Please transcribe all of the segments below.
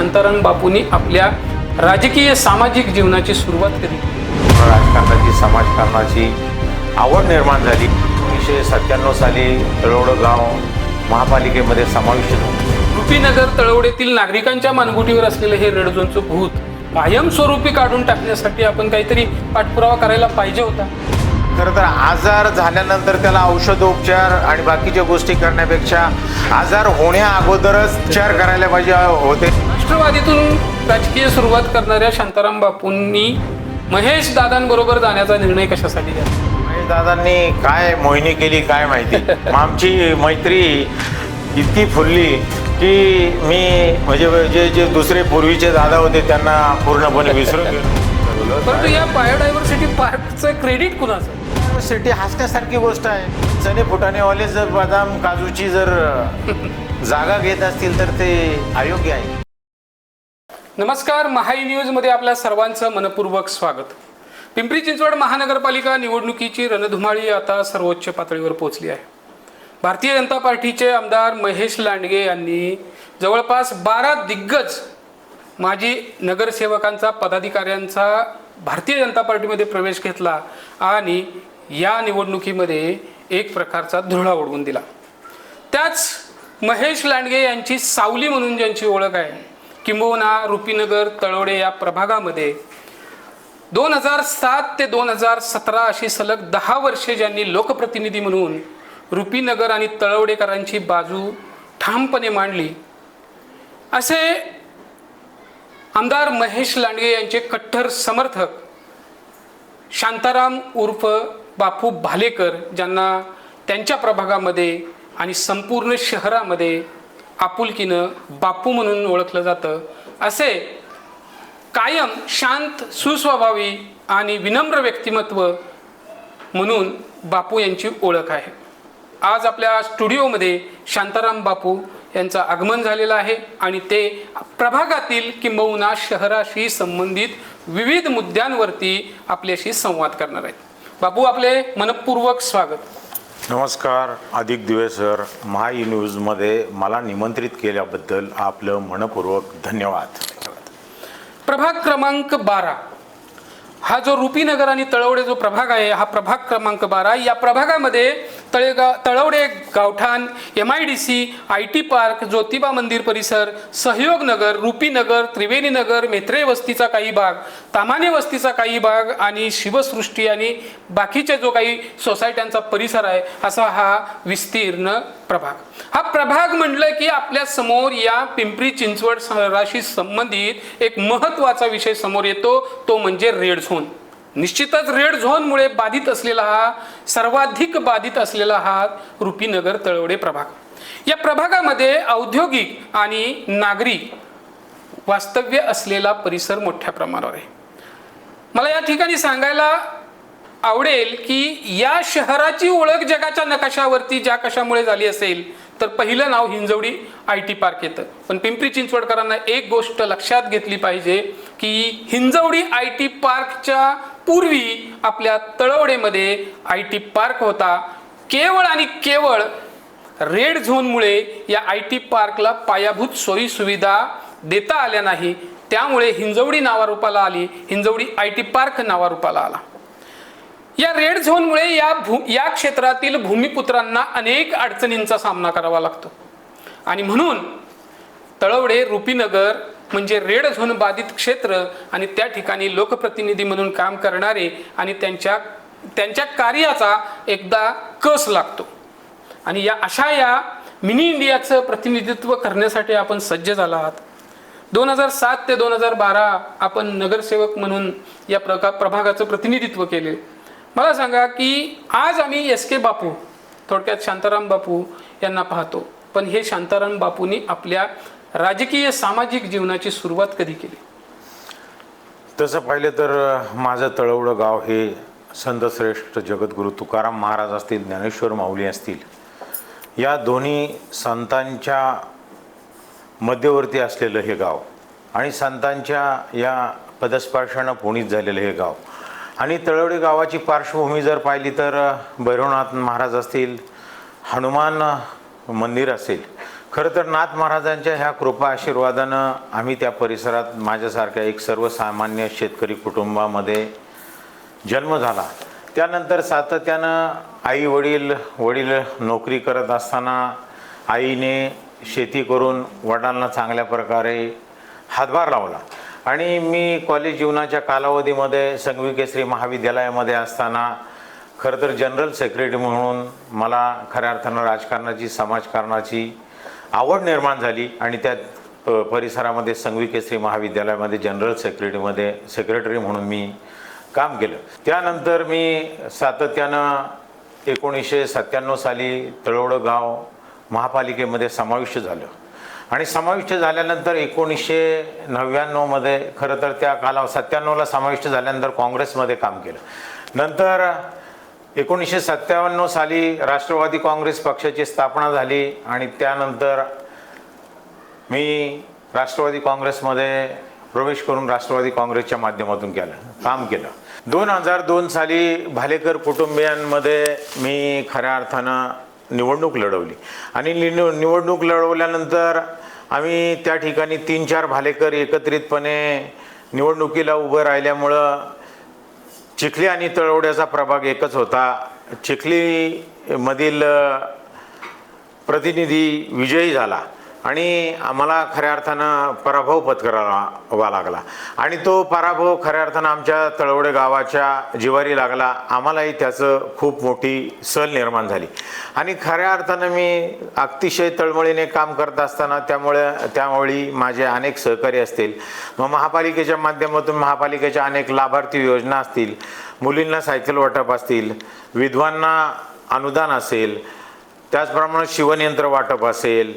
शांताराम बापूंनी आपल्या राजकीय सामाजिक जीवनाची सुरुवात केली. राजकारणाची समाजकारणाची आवड निर्माण झाली. 1997 साली तळवडे गाव महापालिकेमध्ये समाविष्ट झाले. रुपीनगर तळवडेतील नागरिकांच्या मानगुटीवर असलेलं हे रेड झोनचं भूत कायमस्वरूपी काढून टाकण्यासाठी आपण काहीतरी पाठपुरावा करायला पाहिजे होता. खरं तर आजार झाल्यानंतर त्याला औषधोपचार आणि बाकीच्या गोष्टी करण्यापेक्षा आजार होण्या अगोदरच उपचार करायला पाहिजे होते. राष्ट्रवादीतून राजकीय सुरुवात करणाऱ्या शांताराम बापूंनी महेश दादांबरोबर जाण्याचा निर्णय कशासाठी घेतला? महेश दादांनी काय मोहिनी केली काय माहिती. आमची मैत्री इतकी फुलली की मी म्हणजे जे दुसरे पूर्वीचे दादा होते त्यांना पूर्णपणे विसरून गेलो. परंतु या बायोडायव्हर्सिटी पार्कचं क्रेडिट कुणाचं? सिटी हसण्यासारखी गोष्ट आहे. चणे फुटाणेवाले जर बदाम काजूची जर जागा घेत असतील तर ते अयोग्य आहे. नमस्कार, महाई न्यूजमध्ये आपल्या सर्वांचं मनपूर्वक स्वागत. पिंपरी चिंचवड महानगरपालिका निवडणुकीची रणधुमाळी आता सर्वोच्च पातळीवर पोहोचली आहे. भारतीय जनता पार्टीचे आमदार महेश लांडगे यांनी जवळपास 12 दिग्गज माजी नगरसेवकांचा पदाधिकाऱ्यांचा भारतीय जनता पार्टीमध्ये प्रवेश घेतला आणि या निवडणुकीमध्ये एक प्रकारचा धुळा उडवून दिला. त्याच महेश लांडगे यांची सावली म्हणून ज्यांची ओळख आहे, किंबहुना रुपीनगर तळवडे या प्रभागामध्ये 2007 ते 2017 अशी सलग 10 वर्षे ज्यांनी लोकप्रतिनिधी म्हणून रुपीनगर आणि तळवडेकरांची बाजू ठामपणे मांडली, असे आमदार महेश लांडगे यांचे कट्टर समर्थक शांताराम उर्फ बापू भालेकर, ज्यांना त्यांच्या प्रभागामध्ये आणि संपूर्ण शहरामध्ये आपुलकीनं बापू म्हणून ओळखलं जातं, असे कायम शांत, सुस्वभावी आणि विनम्र व्यक्तिमत्व म्हणून बापू यांची ओळख आहे. आज आपल्या स्टुडिओमध्ये शांताराम बापू यांचं आगमन झालेलं आहे आणि ते प्रभागातील किंबहुना शहराशी संबंधित विविध मुद्द्यांवरती आपल्याशी संवाद करणार आहेत. बापू, आपले मनपूर्वक स्वागत. नमस्कार. अधिक दिवस सर, महाई न्यूजमध्ये मला निमंत्रित केल्याबद्दल आपलं मनपूर्वक धन्यवाद. प्रभाग क्रमांक 12 हा जो रुपीनगर आणि तळवडे जो प्रभाग आहे, हा प्रभाग क्रमांक 12. या प्रभागामध्ये तळवडे गावठाण, MIDC, IT पार्क, ज्योतिबा मंदिर परिसर, सहयोग नगर, रुपीनगर, त्रिवेणी नगर, मेत्रे वस्तीचा काही भाग, तामाने वस्तीचा काही भाग आणि शिवसृष्टी आणि बाकीच्या जो काही सोसायट्यांचा परिसर आहे, असा हा विस्तीर्ण प्रभाग. हा प्रभाग म्हटलं की आपल्या समोर या पिंपरी चिंचवड शहराशी संबंधित एक महत्त्वाचा विषय समोर येतो, तो म्हणजे रेड झोन. निश्चितच रेड झोनमुळे बाधित असलेला हा, सर्वाधिक बाधित असलेला हा रुपीनगर तळवडे प्रभाग. या प्रभागामध्ये औद्योगिक आणि नागरी वास्तव्य असलेला परिसर मोठ्या प्रमाणावर आहे. मला या ठिकाणी सांगायला आवडेल की या शहराची ओळख जगाच्या नकाशावरती ज्या कशामुळे झाली असेल तर पहिलं नाव हिंजवडी IT पार्क येतं. पण पिंपरी चिंचवडकरांना एक गोष्ट लक्षात घेतली पाहिजे की हिंजवडी IT पार्कच्या पूर्वी आपल्या तळवडेमध्ये IT पार्क होता. केवळ आणि केवळ रेड झोनमुळे या IT पार्कला पायाभूत सोयी सुविधा देता आल्या नाही, त्यामुळे हिंजवडी नावारूपाला आली, हिंजवडी IT पार्क नावारूपाला आला. या रेड झोनमुळे या क्षेत्रातील भूमिपुत्रांना अनेक अडचणींचा सामना करावा लागतो आणि म्हणून तळवडे रुपीनगर म्हणजे रेड झोन बाधित क्षेत्र आणि त्या ठिकाणी लोकप्रतिनिधी म्हणून काम करणारे आणि त्यांच्या कार्याचा एकदा कस लागतो. आणि या मिनी इंडियाचं प्रतिनिधित्व करण्यासाठी आपण सज्ज झाला आहात. 2007 ते 2012 आपण नगरसेवक म्हणून या प्रभागाचं प्रतिनिधित्व केले. मला सांगा की आज आम्ही SK बापू, थोडक्यात शांताराम बापू यांना पाहतो, पण हे शांताराम बापूंनी आपल्या राजकीय सामाजिक जीवनाची सुरुवात कधी केली? तसं पाहिलं तर माझं तळवडं गाव हे संतश्रेष्ठ जगद्गुरू तुकाराम महाराज असतील, ज्ञानेश्वर माऊली असतील, या दोन्ही संतांच्या मध्यवर्ती असलेलं हे गाव आणि संतांच्या या पदस्पर्शानं पुनीत झालेलं हे गाव. आणि तळवडे गावाची पार्श्वभूमी जर पाहिली तर भैरवनाथ महाराज असतील, हनुमान मंदिर असेल, खरं तर नाथ महाराजांच्या ह्या कृपा आशीर्वादानं आम्ही त्या परिसरात माझ्यासारख्या एक सर्वसामान्य शेतकरी कुटुंबामध्ये जन्म झाला. त्यानंतर सातत्यानं आई वडील नोकरी करत असताना आईने शेती करून वडिलांना चांगल्या प्रकारे हातभार लावला आणि मी कॉलेज जीवनाच्या कालावधीमध्ये संघवी केसरी महाविद्यालयामध्ये असताना खरं तर जनरल सेक्रेटरी म्हणून मला खऱ्या अर्थानं राजकारणाची समाजकारणाची आवड निर्माण झाली आणि त्या परिसरामध्ये संघवी केसरी महाविद्यालयामध्ये जनरल सेक्रेटरी म्हणून मी काम केलं. त्यानंतर मी सातत्यानं 1997 साली तळवडं गाव महापालिकेमध्ये समाविष्ट झालं आणि समाविष्ट झाल्यानंतर 1999 खरं तर त्या 97ला समाविष्ट झाल्यानंतर काँग्रेसमध्ये काम केलं. नंतर 1957 साली राष्ट्रवादी काँग्रेस पक्षाची स्थापना झाली आणि त्यानंतर मी राष्ट्रवादी काँग्रेसमध्ये प्रवेश करून राष्ट्रवादी काँग्रेसच्या माध्यमातून काम केलं. 2002 साली भालेकर कुटुंबियांमध्ये मी खऱ्या अर्थानं निवडणूक लढवली आणि निवडणूक लढवल्यानंतर आम्ही त्या ठिकाणी 3-4 भालेकर एकत्रितपणे निवडणुकीला उभं राहिल्यामुळं चिखली आणि तळवड्याचा प्रभाग एकच होता. चिखलीमधील प्रतिनिधी विजयी झाला आणि आम्हाला खऱ्या अर्थानं पराभव पत्करावा लागला आणि तो पराभव खऱ्या अर्थानं आमच्या तळवडे गावाच्या जिवारी लागला. आम्हालाही त्याचं खूप मोठी सल निर्माण झाली आणि खऱ्या अर्थानं मी अतिशय तळमळीने काम करत असताना त्यामुळे माझे अनेक सहकारी असतील, मग महापालिकेच्या माध्यमातून महापालिकेच्या अनेक लाभार्थी योजना असतील, मुलींना सायकल वाटप असतील, विधवांना अनुदान असेल, त्याचप्रमाणे शिवणयंत्र वाटप असेल,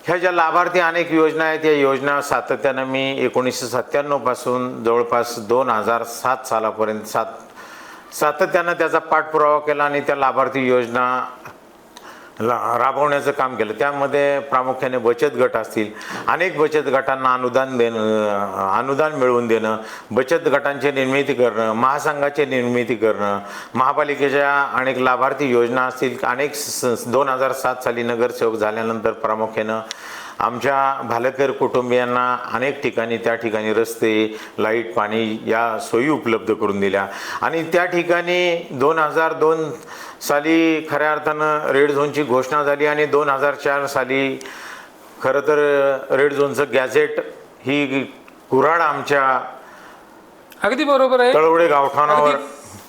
ह्या ज्या लाभार्थी अनेक योजना आहेत या योजना सातत्यानं मी 1997 पासून जवळपास 2007 सालापर्यंत सातत्यानं त्याचा पाठपुरावा केला आणि त्या लाभार्थी योजना राबवण्याचं काम केलं. त्यामध्ये प्रामुख्याने बचत गट असतील, अनेक बचत गटांना अनुदान मिळवून देणं, बचत गटांची निर्मिती करणं, महासंघाची निर्मिती करणं, महापालिकेच्या अनेक लाभार्थी योजना असतील, अनेक 2007 साली नगरसेवक झाल्यानंतर प्रामुख्यानं आमच्या भालेकर कुटुंबियांना अनेक ठिकाणी त्या ठिकाणी रस्ते, लाईट, पाणी या सोयी उपलब्ध करून दिल्या आणि त्या ठिकाणी 2002 साली खऱ्या अर्थानं रेड झोनची घोषणा झाली आणि 2004 साली खरं तर रेड झोनचं गॅझेट ही कुऱ्हाड आमच्या अगदी बरोबर आहे तळवडे गावठाणावर.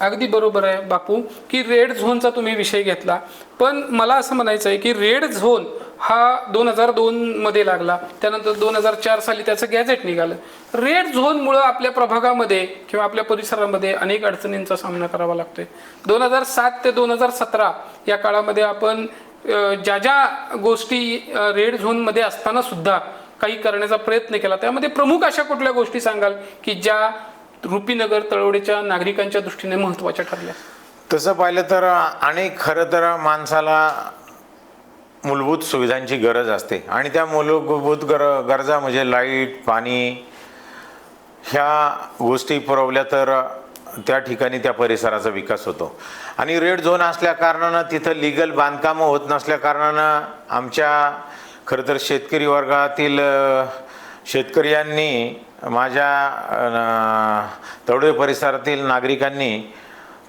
अगदी बरोबर आहे बापू की रेड झोनचा तुम्ही विषय घेतला, पण मला असं म्हणायचं आहे की रेड झोन हा 2002 मध्ये लागला, त्यानंतर 2004 साली त्याचं गॅझेट निघालं. रेड झोनमुळं आपल्या प्रभागामध्ये किंवा आपल्या परिसरामध्ये अनेक अडचणींचा सामना करावा लागतोय. 2007 ते 2017 या काळामध्ये आपण ज्या गोष्टी रेड झोनमध्ये असताना सुद्धा काही करण्याचा प्रयत्न केला, त्यामध्ये प्रमुख अशा कुठल्या गोष्टी सांगाल की ज्या रुपीनगर तळवडेच्या नागरिकांच्या दृष्टीने महत्त्वाच्या ठरल्या? तसं पाहिलं तर अनेक खरं तर माणसाला मूलभूत सुविधांची गरज असते आणि त्या मूलभूत गरजा म्हणजे लाईट, पाणी ह्या गोष्टी पुरवल्या तर त्या ठिकाणी त्या परिसराचा विकास होतो. आणि रेड झोन असल्या कारणानं तिथं लिगल बांधकामं होत नसल्या कारणानं आमच्या खरं तर शेतकरी वर्गातील शेतकऱ्यांनी माझ्या तळवडे परिसरातील नागरिकांनी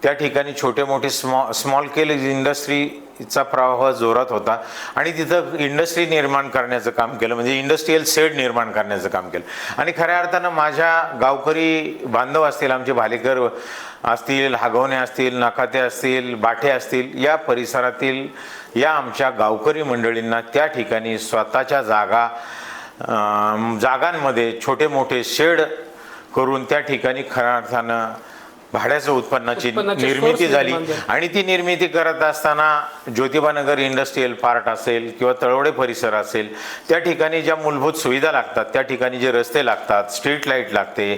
त्या ठिकाणी छोटे मोठे स्मॉल स्केल इंडस्ट्रीचा प्रवाह जोरात होता आणि तिथं इंडस्ट्री निर्माण करण्याचं काम केलं, म्हणजे इंडस्ट्रीयल शेड निर्माण करण्याचं काम केलं. आणि खऱ्या अर्थानं माझ्या गावकरी बांधव असतील, आमचे भालेकर असतील, हागवणे असतील, नखाते असतील, बाठे असतील, या परिसरातील या आमच्या गावकरी मंडळींना त्या ठिकाणी स्वतःच्या जागांमध्ये छोटे मोठे शेड करून त्या ठिकाणी खऱ्या अर्थानं भाड्याच्या उत्पन्नाची निर्मिती झाली. आणि ती निर्मिती करत असताना ज्योतिबानगर इंडस्ट्रीयल पार्क असेल किंवा तळवडे परिसर असेल, त्या ठिकाणी ज्या मूलभूत सुविधा लागतात, त्या ठिकाणी जे रस्ते लागतात, स्ट्रीट लाईट लागते,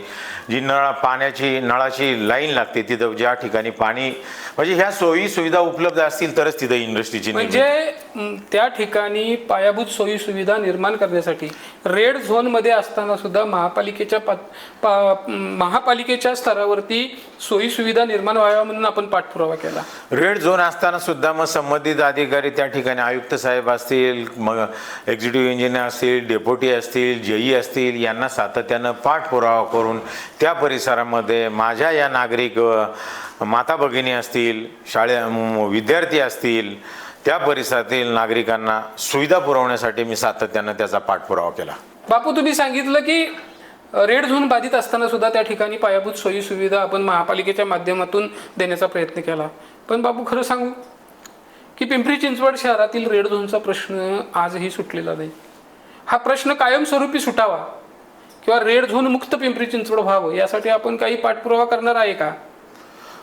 जी पाण्याची नळाची लाईन लागते, तिथं ज्या ठिकाणी पाणी म्हणजे ह्या सोयी सुविधा उपलब्ध असतील तरच तिथं इंडस्ट्रीची म्हणजे त्या ठिकाणी पायाभूत सोयी सुविधा निर्माण करण्यासाठी रेड झोन मध्ये असताना सुद्धा महापालिकेच्या स्तरावरती सोयी सुविधा निर्माण व्हाव्या म्हणून आपण पाठपुरावा केला. रेड झोन असताना सुद्धा मग संबंधित अधिकारी त्या ठिकाणी आयुक्त साहेब असतील, मग एक्झिक्युटिव्ह इंजिनियर असतील, डेप्युटी असतील, जेई असतील, यांना सातत्यानं पाठपुरावा करून त्या परिसरामध्ये माझ्या या नागरिक माता भगिनी असतील, विद्यार्थी असतील, त्या परिसरातील नागरिकांना सुविधा पुरवण्यासाठी मी सातत्यानं त्याचा पाठपुरावा केला. बापू, तुम्ही सांगितलं की रेड झोन बाधित असताना सुद्धा त्या ठिकाणी पायाभूत सोयी सुविधा आपण महापालिकेच्या माध्यमातून देण्याचा प्रयत्न केला. पण बापू, खरं सांगू की पिंपरी चिंचवड शहरातील रेड झोनचा प्रश्न आजही सुटलेला नाही. हा प्रश्न कायमस्वरूपी सुटावा किंवा रेड झोन मुक्त पिंपरी चिंचवड व्हावं यासाठी आपण काही पाठपुरावा करणार आहे का?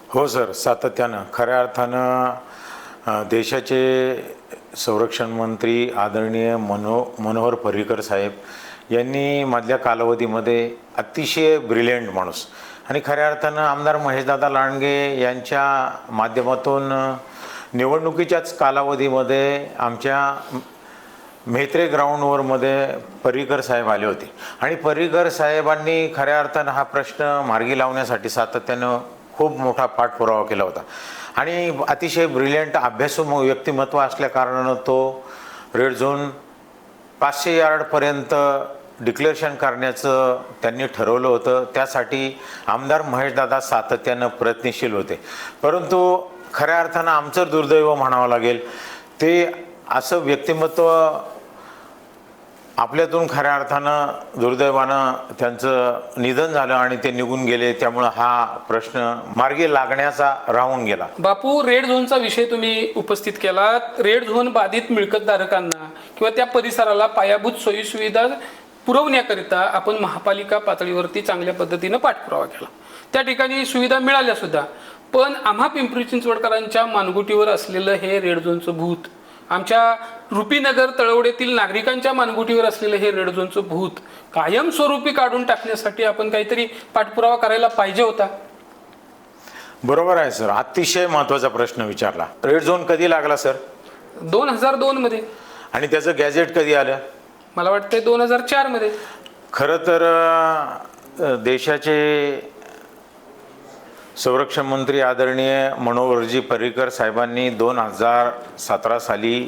हो सर, सातत्यानं. खऱ्या अर्थानं देशाचे संरक्षण मंत्री आदरणीय मनोहर पर्रिकर साहेब यांनी मधल्या कालावधीमध्ये अतिशय ब्रिलियंट माणूस आणि खऱ्या अर्थानं आमदार महेशदादा लांडगे यांच्या माध्यमातून निवडणुकीच्याच कालावधीमध्ये आमच्या म्हेत्रे ग्राउंडवरमध्ये पर्रिकर साहेब आले होते आणि पर्रिकर साहेबांनी खऱ्या अर्थानं हा प्रश्न मार्गी लावण्यासाठी सातत्यानं खूप मोठा पाठपुरावा केला होता आणि अतिशय ब्रिलियंट अभ्यासू व्यक्तिमत्व असल्याकारणानं तो रेड झोन 500 यार्डपर्यंत डिक्लेरेशन करण्याचं त्यांनी ठरवलं होतं. त्यासाठी आमदार महेशदादा सातत्यानं प्रयत्नशील होते, परंतु खऱ्या अर्थानं आमचं दुर्दैव म्हणावं लागेल, ते असं व्यक्तिमत्व आपल्यातून खऱ्या अर्थानं दुर्दैवानं त्यांचं निधन झालं आणि ते निघून गेले. त्यामुळं हा प्रश्न मार्गी लागण्याचा राहून गेला. बापू, रेड झोनचा विषय तुम्ही उपस्थित केला. रेड झोन बाधित मिळकतधारकांना किंवा त्या परिसराला पायाभूत सोयी सुविधा पुरवण्याकरिता आपण महापालिका पातळीवरती चांगल्या पद्धतीनं पाठपुरावा केला. त्या ठिकाणी सुविधा मिळाल्या सुद्धा. पण आम्हा पिंपरी चिंचवडकरांच्या मानगुटीवर असलेलं हे रेड झोनचं भूत, आमच्या रुपीनगर तळवडेतील नागरिकांच्या मानगुटीवर असलेलं हे रेड झोनचं भूत कायमस्वरूपी काढून टाकण्यासाठी आपण काहीतरी पाठपुरावा करायला पाहिजे होता. बरोबर आहे सर, अतिशय महत्त्वाचा प्रश्न विचारला. रेड झोन कधी लागला सर? 2002 मध्ये. आणि त्याचं गॅजेट कधी आलं? मला वाटतं 2004 मध्ये. खरं तर देशाचे संरक्षण मंत्री आदरणीय मनोहरजी पर्रिकर साहेबांनी 2017 साली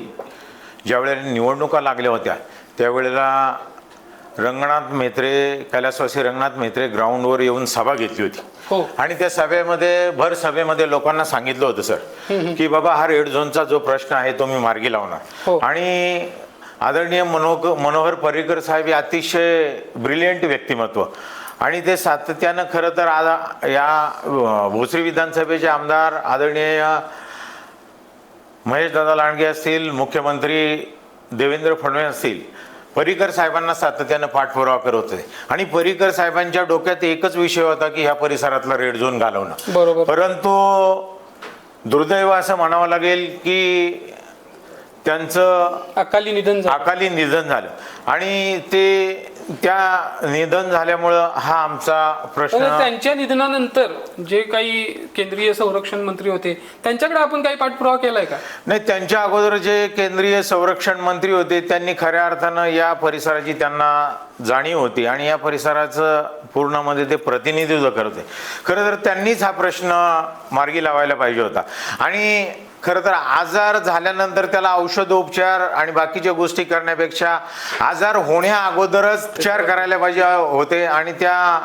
ज्यावेळेला निवडणुका लागल्या होत्या त्यावेळेला रंगनाथ म्हेत्रे, कैलासवासी रंगनाथ म्हेत्रे ग्राउंडवर येऊन सभा घेतली होती. हो. आणि त्या भर सभेमध्ये लोकांना सांगितलं होतं सर की बाबा हा रेड झोनचा जो प्रश्न आहे तो मी मार्गी लावणार. हो. आणि आदरणीय मनोहर पर्रिकर साहेब हे अतिशय ब्रिलियंट व्यक्तिमत्व आणि ते सातत्यानं खरं तर या भोसरी विधानसभेचे आमदार आदरणीय महेशदादा लांडगे असतील, मुख्यमंत्री देवेंद्र फडणवीस असतील, पर्रिकर साहेबांना सातत्यानं पाठपुरावा करत होते आणि पर्रिकर साहेबांच्या डोक्यात एकच विषय होता की ह्या परिसरातला रेड झोन घालवणं. बरोबर. परंतु दुर्दैव असं म्हणावं लागेल की त्यांचं अकाली निधन झालं आणि ते त्या निधन झाल्यामुळं हा आमचा प्रश्न. त्यांच्या निधनानंतर जे काही केंद्रीय संरक्षण मंत्री होते त्यांच्याकडे आपण काही पाठपुरावा केलाय का? नाही, त्यांच्या अगोदर जे केंद्रीय संरक्षण मंत्री होते त्यांनी खऱ्या अर्थानं या परिसराची त्यांना जाणीव होती आणि या परिसराचं पूर्णमध्ये ते प्रतिनिधित्व करत होते. खरं तर त्यांनीच हा प्रश्न मार्गी लावायला पाहिजे होता आणि खरं तर आजार झाल्यानंतर त्याला औषधोपचार आणि बाकीच्या गोष्टी करण्यापेक्षा आजार होण्या अगोदरच उपचार करायला पाहिजे होते आणि त्या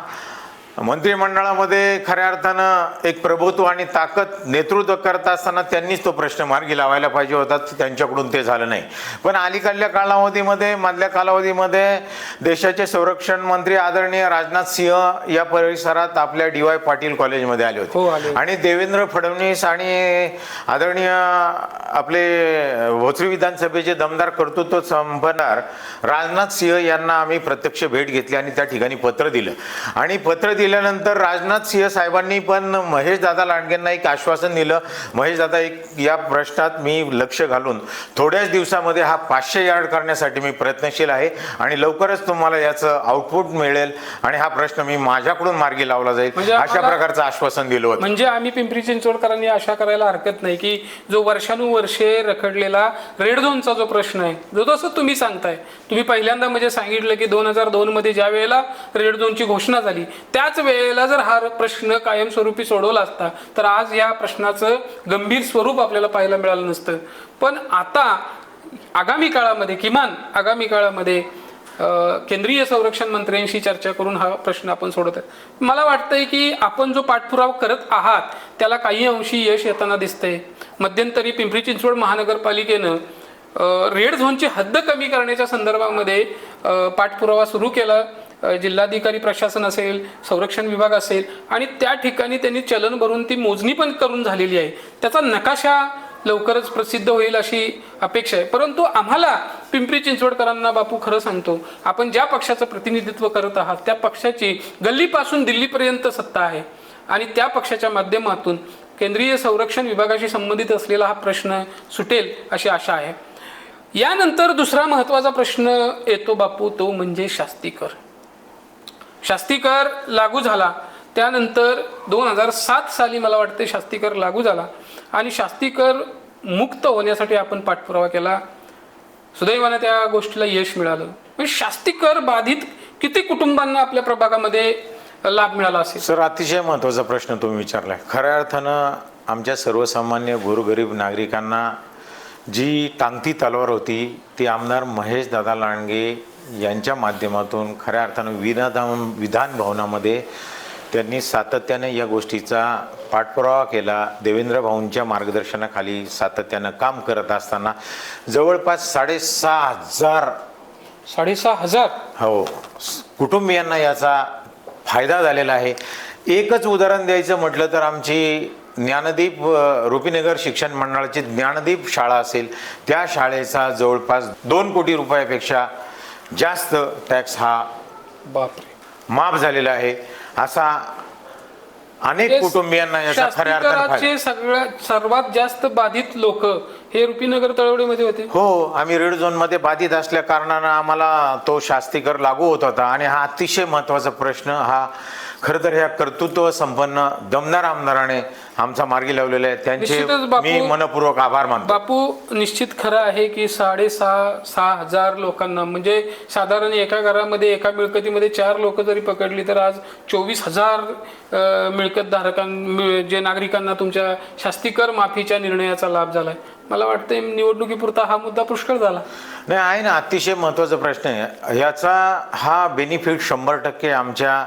मंत्रिमंडळामध्ये खऱ्या अर्थानं एक प्रभुत्व आणि ताकद नेतृत्व करत असताना त्यांनीच तो प्रश्न मार्गी लावायला पाहिजे होता. त्यांच्याकडून ते झालं नाही. पण अलीकडल्या कालावधीमध्ये मधल्या कालावधीमध्ये देशाचे संरक्षण मंत्री आदरणीय राजनाथ सिंह या परिसरात आपल्या DY पाटील कॉलेजमध्ये आले होते आणि देवेंद्र फडणवीस आणि आदरणीय आपले भोसरी विधानसभेचे दमदार कर्तृत्व संपन्नार राजनाथ सिंह यांना आम्ही प्रत्यक्ष भेट घेतली आणि त्या ठिकाणी पत्र दिलं आणि पत्र दिल्यानंतर राजनाथ सिंह साहेबांनी पण महेशदादा लांडगेंना एक आश्वासन दिलं, महेशदादा या प्रश्नात मी लक्ष घालून थोड्याच दिवसामध्ये हा 500 यार्ड करण्यासाठी मी प्रयत्नशील आहे आणि लवकरच तुम्हाला याचं आउटपुट मिळेल आणि हा प्रश्न मी माझ्याकडून मार्गी लावला जाईल, अशा प्रकारचं आश्वासन दिलं होतं. म्हणजे आम्ही पिंपरी चिंचवडकरांनी आशा करायला हरकत नाही की जो वर्षानुवर्षे रखडलेला रेड झोनचा जो प्रश्न आहे, जो जसं तुम्ही सांगताय, तुम्ही पहिल्यांदा म्हणजे सांगितलं की 2002 मध्ये ज्या वेळेला रेड झोनची घोषणा झाली त्याच त्याच वेळेला जर हा प्रश्न कायमस्वरूपी सोडवला असता तर आज या प्रश्नाचं गंभीर स्वरूप आपल्याला पाहायला मिळालं नसतं. पण आता आगामी काळामध्ये, किमान आगामी काळामध्ये केंद्रीय संरक्षण मंत्र्यांशी चर्चा करून हा प्रश्न आपण सोडत आहे. मला वाटतंय की आपण जो पाठपुरावा करत आहात त्याला काही अंशी यश येताना दिसतंय. मध्यंतरी पिंपरी चिंचवड महानगरपालिकेनं रेड झोनची हद्द कमी करण्याच्या संदर्भामध्ये पाठपुरावा सुरू केला. जिल्हाधिकारी प्रशासन असेल, संरक्षण विभाग असेल, आणि त्या ठिकाणी त्यांनी चलन भरून ती मोजणी पण करून झालेली आहे. त्याचा नकाशा लवकरच प्रसिद्ध होईल अशी अपेक्षा आहे. परंतु आम्हाला पिंपरी चिंचवडकरांना बापू खरं सांगतो, आपण ज्या पक्षाचं प्रतिनिधित्व करत आहात त्या पक्षाची गल्लीपासून दिल्लीपर्यंत सत्ता आहे आणि त्या पक्षाच्या माध्यमातून केंद्रीय संरक्षण विभागाशी संबंधित असलेला हा प्रश्न सुटेल अशी आशा आहे. यानंतर दुसरा महत्त्वाचा प्रश्न येतो बापू, तो म्हणजे शास्तीकर. शास्तीकर लागू झाला त्यानंतर 2007 साली मला वाटते शास्तीकर लागू झाला आणि शास्तीकर मुक्त होण्यासाठी आपण पाठपुरावा केला. सुदैवाने त्या गोष्टीला यश मिळालं. म्हणजे शास्तीकर बाधित किती कुटुंबांना आपल्या प्रभागामध्ये लाभ मिळाला असेल? सर, अतिशय महत्त्वाचा प्रश्न तुम्ही विचारलाय. खऱ्या अर्थानं आमच्या सर्वसामान्य गोरगरीब नागरिकांना जी टांगती तलवार होती ती आमदार महेश दादा लांडगे यांच्या माध्यमातून खऱ्या अर्थानं विधान भवनामध्ये त्यांनी सातत्याने या गोष्टीचा पाठपुरावा केला. देवेंद्र भाऊंच्या मार्गदर्शनाखाली सातत्यानं काम करत असताना जवळपास 6,500 हो कुटुंबियांना याचा फायदा झालेला आहे. एकच उदाहरण द्यायचं म्हटलं तर आमची ज्ञानदीप रुपीनगर शिक्षण मंडळाची ज्ञानदीप शाळा असेल, त्या शाळेचा जवळपास 2 कोटी रुपयापेक्षा जास्त टॅक्स हा माफ झालेला आहे. असा अनेक कुटुंबियांना याचा खऱ्या अर्थाने सर्वात जास्त बाधित लोक हे रुपीनगर तळवडेमध्ये होते. हो, आम्ही रेड झोन मध्ये बाधित असल्या कारणानं आम्हाला तो शास्तीकर लागू होत होता. आणि हा अतिशय महत्त्वाचा प्रश्न हा खरं तर ह्या कर्तृत्व संपन्न दमदार आमदाराने आमचा मार्गी लावलेला आहे. त्यांचे मी मनपूर्वक आभार मानतो. बापू, निश्चित खरं आहे की 6,500 लोकांना, म्हणजे साधारण एका घरामध्ये एका मिळकतीमध्ये 4 लोक जरी पकडली तर आज 24,000 जे नागरिकांना तुमच्या शास्तीकर माफीच्या निर्णयाचा लाभ झालाय. मला वाटतं निवडणुकीपुरता हा मुद्दा पुष्कळ झाला नाही आहे ना. अतिशय महत्त्वाचा प्रश्न आहे. याचा हा बेनिफिट 100% आमच्या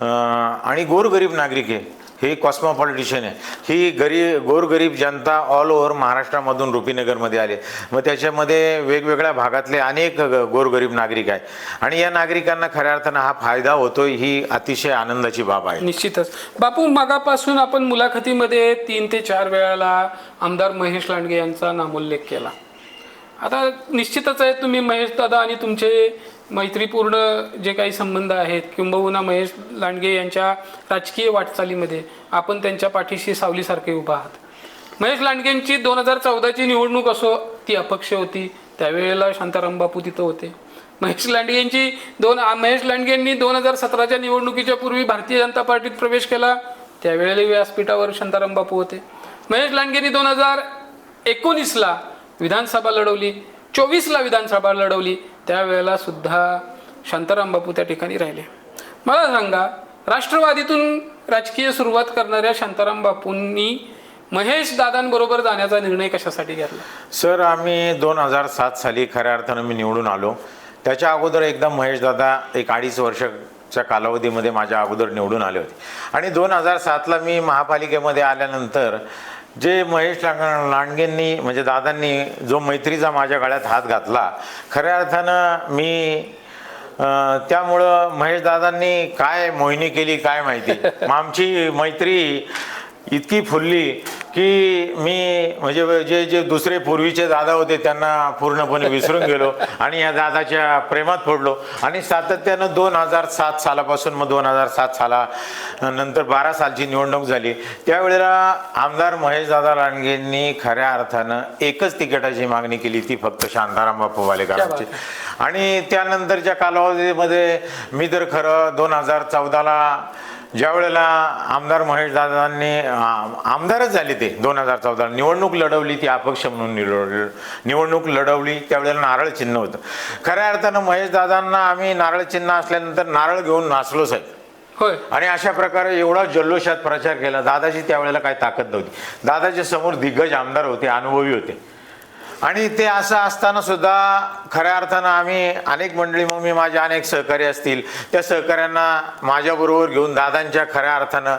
आणि गोरगरीब नागरिक आहे. हे कॉस्मोपॉलिटिशियन आहे. ही गोरगरीब जनता ऑल ओव्हर महाराष्ट्रामधून रुपीनगरमध्ये आले. मग त्याच्यामध्ये वेगवेगळ्या भागातले अनेक गोरगरीब नागरिक आहे आणि या नागरिकांना खऱ्या अर्थानं हा फायदा होतोय. ही अतिशय आनंदाची बाब आहे. निश्चितच बापू, मागापासून आपण मुलाखतीमध्ये 3 ते 4 वेळाला आमदार महेश लांडगे यांचा नामोल्लेख केला. आता निश्चितच आहे तुम्ही महेश दादा आणि तुमचे मैत्रीपूर्ण जे काही संबंध आहेत, किंबहुना महेश लांडगे यांच्या राजकीय वाटचालीमध्ये आपण त्यांच्या पाठीशी सावलीसारखे उभा आहात. महेश लांडगेंची 2014ची निवडणूक असो, ती अपक्ष होती. त्यावेळेला शांताराम बापू तिथं होते. महेश लांडगेंनी 2017च्या निवडणुकीच्या पूर्वी भारतीय जनता पार्टीत प्रवेश केला. त्यावेळेला व्यासपीठावर शांताराम बापू होते. महेश लांडगेंनी 2019ला विधानसभा लढवली, 24ला विधानसभा लढवली. त्यावेळेला सुद्धा शांताराम बापू त्या ठिकाणी राहिले. मला सांगा, राष्ट्रवादीतून राजकीय सुरुवात करणाऱ्या शांताराम बापूंनी महेश दादांबरोबर जाण्याचा निर्णय कशासाठी घेतला? सर, आम्ही 2007 साली खऱ्या अर्थानं मी निवडून आलो. त्याच्या अगोदर एकदा महेश दादा 1-2.5 वर्षाच्या कालावधीमध्ये माझ्या अगोदर निवडून आले होते. आणि 2007ला मी महापालिकेमध्ये आल्यानंतर जे महेश लांडगेंनी म्हणजे दादांनी जो मैत्रीचा माझ्या गळ्यात हात घातला, खऱ्या अर्थानं मी त्यामुळं महेश दादांनी काय मोहिनी केली काय माहिती. आमची मैत्री इतकी फुलली की मी म्हणजे जे दुसरे पूर्वीचे दादा होते त्यांना पूर्णपणे विसरून गेलो आणि या दादाच्या प्रेमात पडलो. आणि सातत्यानं 2007 सालापासून मग 2007 सालानंतर 12 सालची निवडणूक झाली. त्यावेळेला आमदार महेश दादा लांडगेंनी खऱ्या अर्थानं एकच तिकिटाची मागणी केली, ती फक्त शांताराम बापू वालेकरांची. आणि त्यानंतरच्या कालावधीमध्ये मी तर खरं 2014ला ज्या वेळेला आमदार महेश दादांनी आमदारच झाले, ते 2014 निवडणूक लढवली, ती अपक्ष म्हणून निवडणूक लढवली. त्यावेळेला नारळ चिन्ह होतं. खऱ्या अर्थानं महेश दादांना आम्ही नारळ चिन्ह असल्यानंतर नारळ घेऊन नाचलो साहेब. होय. आणि अशा प्रकारे एवढा जल्लोषात प्रचार केला. दादाची त्यावेळेला काही ताकद नव्हती. दादाच्या समोर दिग्गज आमदार होते, अनुभवी होते. आणि ते असं असताना सुद्धा खऱ्या अर्थानं आम्ही अनेक मंडळी, मग मी माझे अनेक सहकारी असतील, त्या सहकाऱ्यांना माझ्याबरोबर घेऊन दादांच्या खऱ्या अर्थानं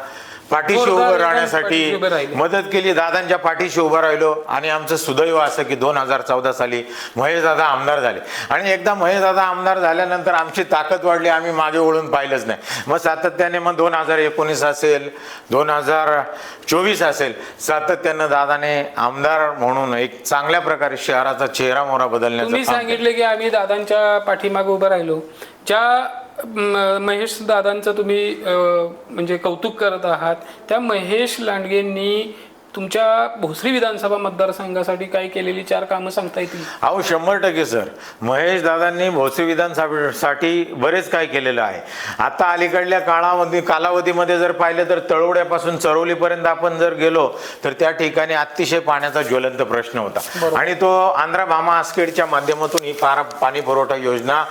पाठीशी उभं पाठीशी राहण्यासाठी उभे राहिले. मदत केली. दादांच्या पाठीशी उभं राहिलो. आणि आमचं सुदैव असं की 2014 साली महेशदादा आमदार झाले. आणि एकदा महेशदादा आमदार झाल्यानंतर आमची ताकद वाढली. आम्ही मागे वळून पाहिलंच नाही. मग सातत्याने मग 2019 असेल, 2024 असेल, सातत्याने दादाने आमदार म्हणून एक चांगल्या प्रकारे शहराचा चेहरा मोहरा बदलण्याचं तुम्ही काम केलं. सांगितले की आम्ही दादांच्या पाठीमागे उभं राहिलो. ज्या महेश दादांचं तुम्ही म्हणजे कौतुक करत आहात, त्या महेश लांडगेंनी तुमच्या भोसरी विधानसभा मतदारसंघासाठी काय केलेली 4 कामं सांगता येतील? अहो 100% सर, महेश दादांनी भोसरी विधानसभेसाठी बरेच काय केलेलं आहे. आता अलीकडल्या कालावधीमध्ये जर पाहिलं तर तळवड्यापासून चरवलीपर्यंत आपण जर गेलो तर त्या ठिकाणी अतिशय पाण्याचा ज्वलंत प्रश्न होता. आणि तो आंध्रा भामा आस्केडच्या माध्यमातून ही पाणी पुरवठा योजना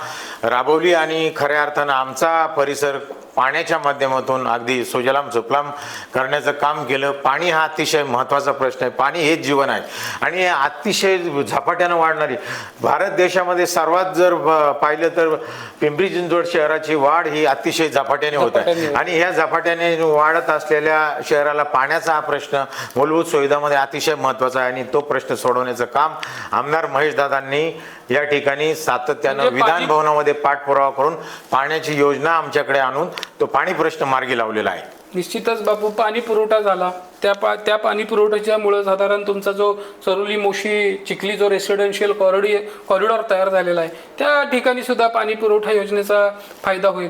राबवली. आणि खऱ्या अर्थानं आमचा परिसर पाण्याच्या माध्यमातून अगदी सुजलाम सुफलाम करण्याचं काम केलं. पाणी हा अतिशय महत्त्वाचा प्रश्न आहे. पाणी हेच जीवन आहे. आणि अतिशय झपाट्यानं वाढणारी भारत देशामध्ये सर्वात जर पाहिलं तर पिंपरी चिंचवड शहराची वाढ ही अतिशय झपाट्याने होत आहे. आणि ह्या झपाट्याने वाढत असलेल्या शहराला पाण्याचा हा प्रश्न मूलभूत सुविधामध्ये अतिशय महत्त्वाचा आहे. आणि तो प्रश्न सोडवण्याचं काम आमदार महेशदादांनी या ठिकाणी सातत्यानं म्हणजे विधान भवनामध्ये पाठपुरावा करून पाण्याची योजना आमच्याकडे आणून तो पाणी प्रश्न मार्गी लावलेला आहे. निश्चितच बापू, पाणी पुरवठा झाला. त्या पाणी पुरवठ्याच्यामुळे साधारण तुमचा जो चरोली मोशी चिखली जो रेसिडेन्शियल कॉरिडॉर तयार झालेला आहे, त्या ठिकाणी सुद्धा पाणी पुरवठा योजनेचा फायदा होईल.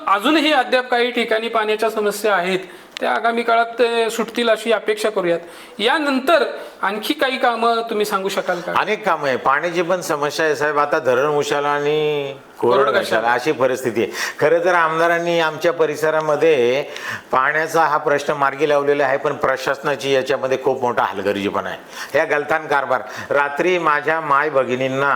अजूनही अद्याप काही ठिकाणी पाण्याच्या समस्या आहेत, त्या आगामी काळात ते सुटतील अशी अपेक्षा करूयात. यानंतर आणखी काही कामं तुम्ही सांगू शकाल का? अनेक कामं आहे. पाण्याची पण समस्या आहे साहेब. आता धरण उशाला आणि कोरड कशाला अशी परिस्थिती आहे. खरं तर आमदारांनी आमच्या परिसरामध्ये पाण्याचा हा प्रश्न मार्गी लावलेला आहे. पण प्रशासनाची याच्यामध्ये खूप मोठा हलगर्जीपणा आहे. ह्या गलथान कारभार. रात्री माझ्या माय भगिनींना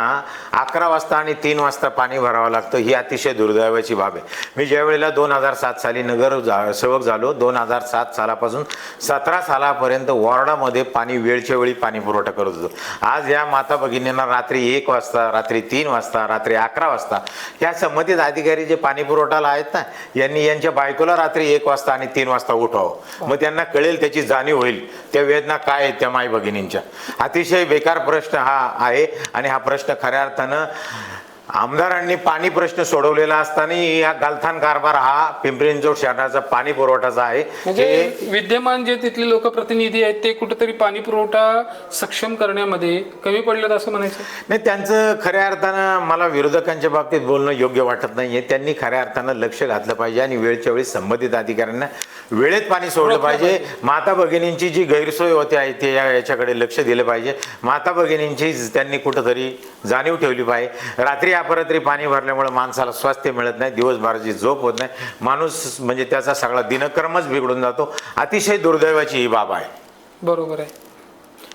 11 वाजता आणि 3 वाजता पाणी भरावं लागतं. ही अतिशय दुर्दैवाची बाब आहे. मी ज्या वेळेला 2007 साली नगरसेवक झालो, 2007 सालापासून 17 सालापर्यंत वॉर्डामध्ये पाणी वेळच्या वेळी पाणी पुरवठा करत होतो. आज या माता भगिनींना रात्री 1 वाजता, रात्री 3 वाजता, रात्री 11 वाजता या संबंधित अधिकारी जे पाणी पुरवठाला आहेत ना, यांनी यांच्या बायकोला रात्री 1 वाजता आणि 3 वाजता उठवावं. मग त्यांना कळेल, त्याची जाणीव होईल त्या वेदना काय आहेत त्या माई भगिनींच्या. अतिशय बेकार प्रश्न हा आहे. आणि हा प्रश्न खऱ्या अर्थानं आमदारांनी पाणी प्रश्न सोडवलेला असताना या गलथान कारभार हा पिंपरी चिंचवड शहराचा पाणी पुरवठाचा आहे. म्हणजे विद्यमान जे तिथले लोकप्रतिनिधी आहेत ते कुठेतरी पाणी पुरवठा सक्षम करण्यामध्ये कमी पडलेत असं म्हणायचं नाही. त्यांचं खऱ्या अर्थानं मला विरोधकांच्या बाबतीत बोलणं योग्य वाटत नाहीये. त्यांनी खऱ्या अर्थानं लक्ष घातलं पाहिजे आणि वेळच्या वेळी संबंधित अधिकाऱ्यांना वेळेत पाणी सोडलं पाहिजे. माता भगिनींची जी गैरसोय होते आहे ते याच्याकडे लक्ष दिलं पाहिजे. माता भगिनींची त्यांनी कुठंतरी जाणीव ठेवली पाहिजे. रात्री अपरात्री पाणी भरल्यामुळे माणसाला स्वास्थ्य मिळत नाही, दिवसभराची झोप होत नाही, माणूस म्हणजे त्याचा सगळा दिनक्रमच बिघडून जातो. अतिशय दुर्दैवाची ही बाब आहे. बरोबर आहे.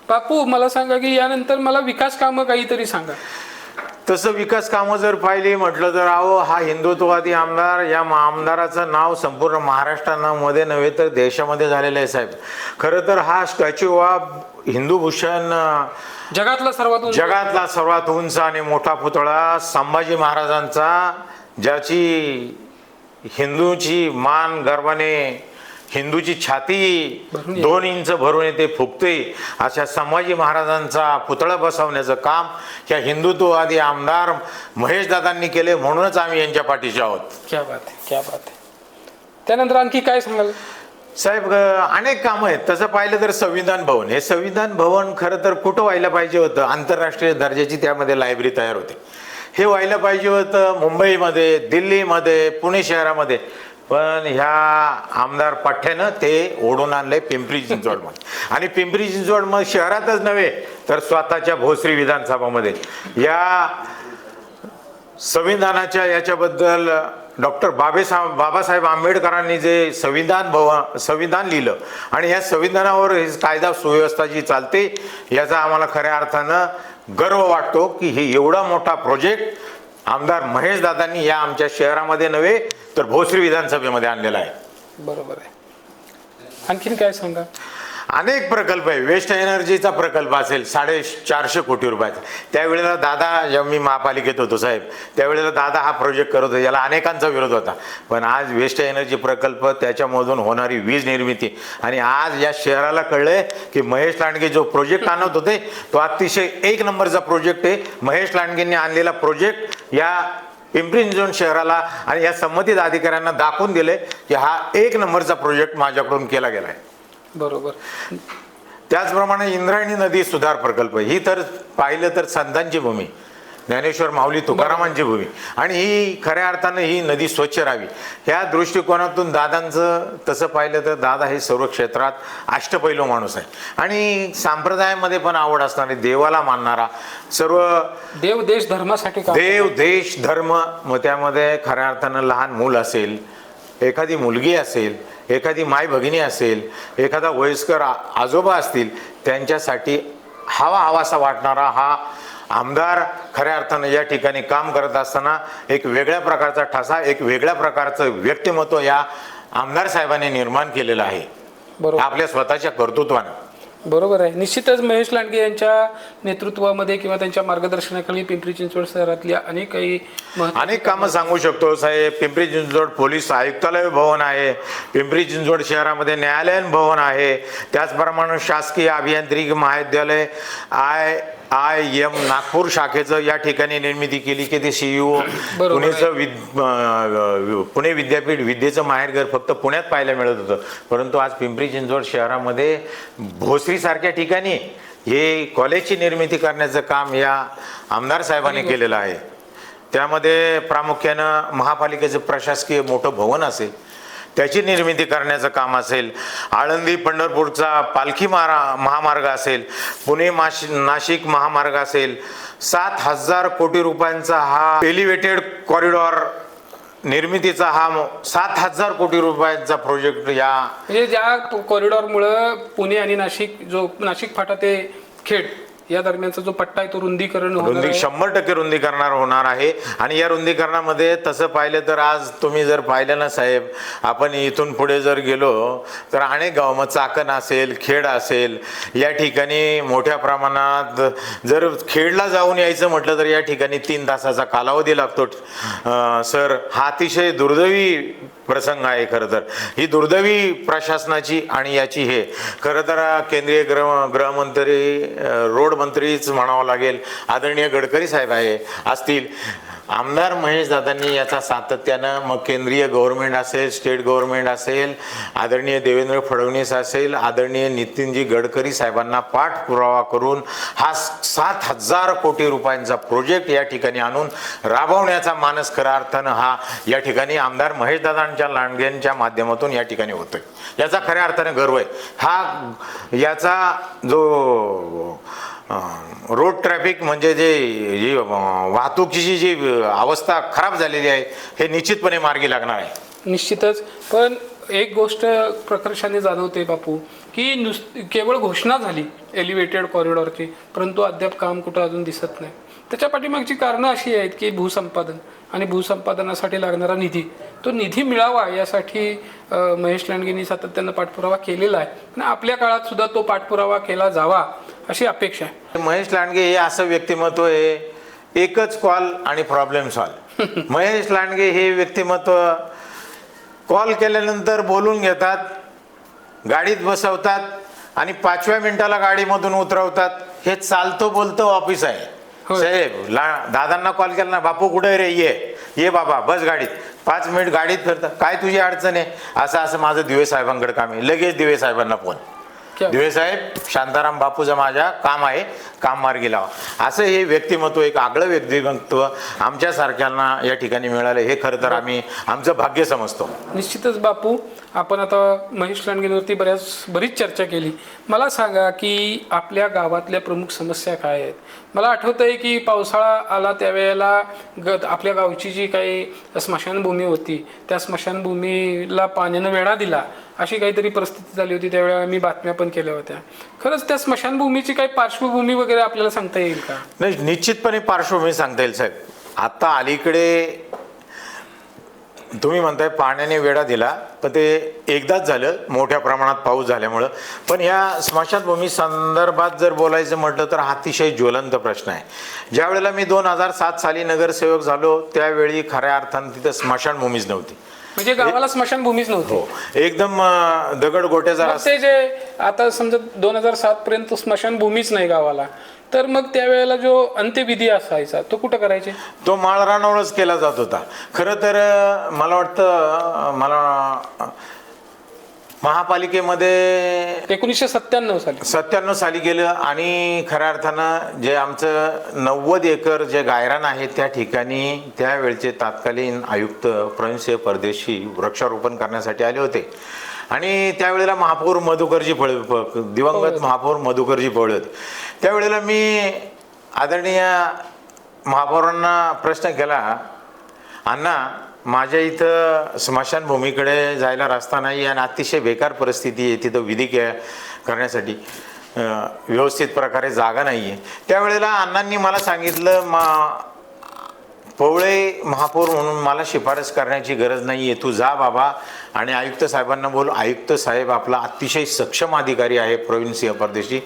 बापू, मला सांगा की यानंतर मला विकास कामं काहीतरी सांगा. तसं विकास कामं जर पाहिली म्हटलं तर अहो हा हिंदुत्ववादी आमदार, या आमदाराचं नाव संपूर्ण महाराष्ट्रामध्ये नव्हे तर देशामध्ये झालेलं आहे साहेब. खरं तर हा स्टॅच्यू ऑफ हिंदू भूषण जगातला सर्वात उंच आणि मोठा पुतळा संभाजी महाराजांचा, ज्याची हिंदूची मान गर्वाने, हिंदूची छाती 2 इंच भरून येते फुगते, अशा संभाजी महाराजांचा पुतळा बसवण्याचं काम ह्या हिंदुत्ववादी आमदार महेशदादांनी केले. म्हणूनच आम्ही यांच्या पाठीशी आहोत. क्या बात आहे, क्या बात आहे. त्यानंतर आणखी काय सांगाल साहेब? अनेक कामं आहेत. तसं पाहिलं तर संविधान भवन, हे संविधान भवन खरं तर कुठं व्हायला पाहिजे होतं? आंतरराष्ट्रीय दर्जाची त्यामध्ये लायब्ररी तयार होते. हे व्हायला पाहिजे होतं मुंबईमध्ये, दिल्लीमध्ये, पुणे शहरामध्ये. पण ह्या आमदार पाठ्यानं ते ओढून आणलंय पिंपरी चिंचवडमध्ये. आणि पिंपरी चिंचवड शहरातच नव्हे तर स्वतःच्या भोसरी विधानसभामध्ये या संविधानाच्या याच्याबद्दल डॉक्टर बाबासाहेब आंबेडकरांनी जे संविधान लिहिलं आणि या संविधानावर कायदा सुव्यवस्था जी चालते याचा आम्हाला खऱ्या अर्थानं गर्व वाटतो की हे एवढा मोठा प्रोजेक्ट आमदार महेश दादांनी या आमच्या शहरामध्ये नव्हे तर भोसरी विधानसभेमध्ये आणलेला आहे. बरोबर आहे. आणखीन काय सांगा? अनेक प्रकल्प आहे. वेस्ट एनर्जीचा प्रकल्प असेल 450 कोटी रुपयाचा. त्यावेळेला दादा, जेव्हा मी महापालिकेत होतो साहेब, त्यावेळेला दादा हा प्रोजेक्ट करत होता, याला अनेकांचा विरोध होता. पण आज वेस्ट एनर्जी प्रकल्प, त्याच्यामधून होणारी वीज निर्मिती, आणि आज या शहराला कळलंय की महेश लांडगे जो प्रोजेक्ट आणत होते तो अतिशय 1 नंबरचा प्रोजेक्ट आहे. महेश लांडगेंनी आणलेला प्रोजेक्ट या पिंपरी चिंचवड शहराला आणि या संबंधित अधिकाऱ्यांना दाखवून दिले की हा 1 नंबरचा प्रोजेक्ट माझ्याकडून केला गेला आहे. बरोबर. त्याचप्रमाणे इंद्रायणी नदी सुधार प्रकल्प, ही तर पाहिलं तर संतांची भूमी, ज्ञानेश्वर माऊली तुकारामांची भूमी, आणि ही खऱ्या अर्थानं ही नदी स्वच्छ राहावी ह्या दृष्टिकोनातून दादांचं, तसं पाहिलं तर दादा हे सर्व क्षेत्रात अष्टपैलू माणूस आहे आणि संप्रदायामध्ये पण आवड असणारे, देवाला मानणारा, सर्व देव देश धर्मासाठी काम देव देश धर्म. मग त्यामध्ये खऱ्या अर्थानं लहान मूल असेल, एखादी मुलगी असेल, एखादी माय भगिनी असेल, एखादा वयस्कर आजोबा असतील, त्यांच्यासाठी हवासा वाटणारा हा आमदार खऱ्या अर्थानं या ठिकाणी काम करत असताना एक वेगळ्या प्रकारचा ठसा, एक वेगळ्या प्रकारचं व्यक्तिमत्व या आमदार साहेबांनी निर्माण केलेलं आहे. बरोबर. आपल्या स्वतःच्या कर्तृत्वानं. बरोबर आहे. निश्चितच महेश लांडगे यांच्या नेतृत्वामध्ये किंवा त्यांच्या मार्गदर्शनाखाली पिंपरी चिंचवड शहरातल्या अनेक कामं सांगू शकतो साहेब. पिंपरी चिंचवड पोलीस आयुक्तालय भवन आहे, पिंपरी चिंचवड शहरामध्ये न्यायालयीन भवन आहे, त्याचप्रमाणे शासकीय अभियांत्रिकी महाविद्यालय IIM नागपूर शाखेचं या ठिकाणी निर्मिती केली की ते CEO पुणे विद्यापीठ विद्येचं माहेरघर फक्त पुण्यात पाहायला मिळत होतं, परंतु आज पिंपरी चिंचवड शहरामध्ये भोसरी सारख्या ठिकाणी हे कॉलेजची निर्मिती करण्याचं काम या आमदार साहेबांनी केलेलं आहे. त्यामध्ये प्रामुख्यानं महापालिकेचं प्रशासकीय मोठं भवन असेल, त्याची निर्मिती करण्याचं काम असेल, आळंदी पंढरपूरचा पालखी महामार्ग असेल, पुणे नाशिक महामार्ग असेल, 7,000 कोटी रुपयांचा हा एलिव्हेटेड कॉरिडॉर निर्मितीचा हा 7,000 कोटी रुपयांचा प्रोजेक्ट या म्हणजे ज्या कॉरिडॉरमुळं पुणे आणि नाशिक फाटा ते खेड या दरम्यानचा जो पट्टा आहे तो रुंदीकरण 100% रुंदीकरणार होणार आहे. आणि या रुंदीकरणामध्ये तसं पाहिलं तर आज तुम्ही जर पाहिलं ना साहेब, आपण इथून पुढे जर गेलो तर अनेक गाव, मग चाकण असेल, खेड असेल, या ठिकाणी मोठ्या प्रमाणात जर खेडला जाऊन यायचं म्हटलं तर या ठिकाणी 3 तासाचा कालावधी लागतो. सर, हा अतिशय दुर्दैवी प्रसंग आहे. खरं तर ही दुर्दैवी प्रशासनाची आणि याची हे खरं तर केंद्रीय गृहमंत्री, रोड मंत्रीच म्हणावं लागेल, आदरणीय गडकरी साहेब असतील, आमदार महेश दादांनी याचा सातत्यानं, मग केंद्रीय गव्हर्नमेंट असेल, स्टेट गव्हर्नमेंट असेल, आदरणीय देवेंद्र फडणवीस असेल, आदरणीय नितीनजी गडकरी साहेबांना पाठपुरावा करून हा 7,000 कोटी रुपयांचा प्रोजेक्ट या ठिकाणी आणून राबवण्याचा मानस खऱ्या अर्थानं हा या ठिकाणी आमदार महेश दादांच्या लांडग्यांच्या माध्यमातून या ठिकाणी होतोय. याचा खऱ्या अर्थानं गर्व आहे. याचा जो रोड ट्रॅफिक म्हणजे जी वाहतुकीची जी अवस्था खराब झालेली आहे, हे निश्चितपणे मार्गी लागणार आहे. निश्चितच. पण एक गोष्ट प्रकर्षाने जाणवते बापू, की केवळ घोषणा झाली एलिव्हेटेड कॉरिडॉरची, परंतु अद्याप काम कुठं अजून दिसत नाही. त्याच्या पाठीमागची कारणं अशी आहेत की भूसंपादन आणि भूसंपादनासाठी लागणारा निधी, तो निधी मिळावा यासाठी महेश लांडगेंनी सातत्यानं पाठपुरावा केलेला आहे आणि आपल्या काळात सुद्धा तो पाठपुरावा केला जावा अशी अपेक्षा आहे. महेश लांडगे हे असं व्यक्तिमत्व आहे, एकच कॉल आणि प्रॉब्लेम सॉल्व. महेश लांडगे हे व्यक्तिमत्व कॉल केल्यानंतर बोलून घेतात, गाडीत बसवतात आणि 5व्या मिनिटाला गाडीमधून उतरवतात. हे चालतो बोलतो ऑफिस आहे साहेब. दादांना कॉल केला ना, बापू कुठे रे, ये बाबा, बस गाडीत. 5 मिनिट गाडीत फिरतात, काय तुझी अडचण आहे, असं माझं दिवे साहेबांकडे काम आहे. लगेच दिवे साहेबांना फोन, दिवे साहेब, शांताराम बापूचं माझ्या काम आहे, काम मार्गी लावा. असं हे व्यक्तिमत्व, एक आगळं व्यक्तिमत्व आमच्यासारख्यांना या ठिकाणी मिळालं, हे खरं तर आम्ही आमचं भाग्य समजतो. निश्चितच बापू, आपण आता महेश लांडगेंवरती बरीच चर्चा केली. मला सांगा की आपल्या गावातल्या प्रमुख समस्या काय आहेत? मला आठवतं आहे की पावसाळा आला त्यावेळेला आपल्या गावची जी काही स्मशानभूमी होती, त्या स्मशानभूमीला पाण्यानं वेढा दिला अशी काहीतरी परिस्थिती झाली होती. त्यावेळेला मी बातम्या पण केल्या होत्या. खरंच त्या स्मशानभूमीची काही पार्श्वभूमी वगैरे आपल्याला सांगता येईल का? नाही, निश्चितपणे पार्श्वभूमी सांगता येईल साहेब. आता अलीकडे तुम्ही म्हणताय पाण्याने वेढा दिला, पण ते एकदाच झालं मोठ्या प्रमाणात पाऊस झाल्यामुळं. पण ह्या स्मशानभूमी संदर्भात जर बोलायचं म्हटलं तर हा अतिशय ज्वलंत प्रश्न आहे. ज्या वेळेला मी 2007 साली नगरसेवक झालो त्यावेळी खऱ्या अर्थानं तिथं स्मशानभूमीच नव्हती. म्हणजे गावाला स्मशानभूमीच नव्हती. हो, एकदम दगड गोट्याचा मग ते जे आता समजा 2007 पर्यंत स्मशानभूमीच नाही गावाला, तर मग त्यावेळेला जो अंत्यविधी असायचा तो कुठं करायचे? तो माळरानावरच केला जात होता. खरं तर मला वाटतं महापालिकेमध्ये 1997 साली गेलं आणि खऱ्या अर्थानं जे आमचं 90 एकर जे गायरान आहे त्या ठिकाणी त्यावेळचे तत्कालीन आयुक्त प्रवीणसिंह परदेशी वृक्षारोपण करण्यासाठी आले होते. आणि त्यावेळेला महापौर मधुकरजी दिवंगत महापौर मधुकरजी पळत, त्यावेळेला मी आदरणीय महापौरांना प्रश्न केला, अण्णा माझ्या इथं स्मशानभूमीकडे जायला रस्ता नाही आणि अतिशय बेकार परिस्थिती आहे, तिथं विधी करण्यासाठी व्यवस्थित प्रकारे जागा नाही आहे. त्यावेळेला अण्णांनी मला सांगितलं, पवळे महापौर म्हणून मला शिफारस करण्याची गरज नाही आहे, तू जा बाबा आणि आयुक्त साहेबांना बोल. आयुक्त साहेब आपला अतिशय सक्षम अधिकारी आहे प्रवीणसिंह परदेशी.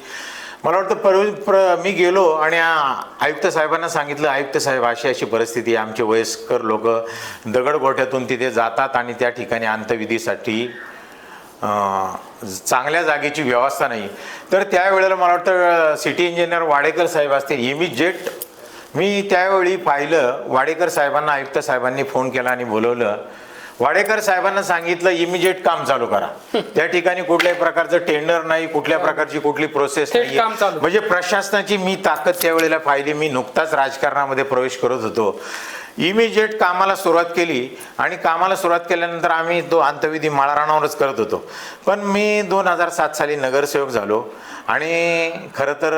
मला वाटतं मी गेलो आणि आयुक्त साहेबांना सांगितलं, आयुक्त साहेब अशी अशी परिस्थिती आहे, आमचे वयस्कर लोक दगडगोट्यातून तिथे जातात आणि त्या ठिकाणी अंत्यविधीसाठी चांगल्या जागेची व्यवस्था नाही. तर त्यावेळेला मला वाटतं सिटी इंजिनियर वाडेकर साहेब असतील, इमिजिएट मी त्यावेळी पाहिलं, वाडेकर साहेबांना आयुक्त साहेबांनी फोन केला आणि बोलवलं. वाडेकर साहेबांना सांगितलं इमिजिएट काम चालू करा. त्या ठिकाणी कुठल्याही प्रकारचं टेंडर नाही, कुठल्या प्रकारची कुठली प्रोसेस नाही. म्हणजे प्रशासनाची मी ताकद त्यावेळेला पाहिली. मी नुकताच राजकारणामध्ये प्रवेश करत होतो. इमिजिएट कामाला सुरुवात केली आणि कामाला सुरुवात केल्यानंतर आम्ही तो अंत्यविधी माळरानावरच करत होतो. पण मी 2007 साली नगरसेवक झालो आणि खरं तर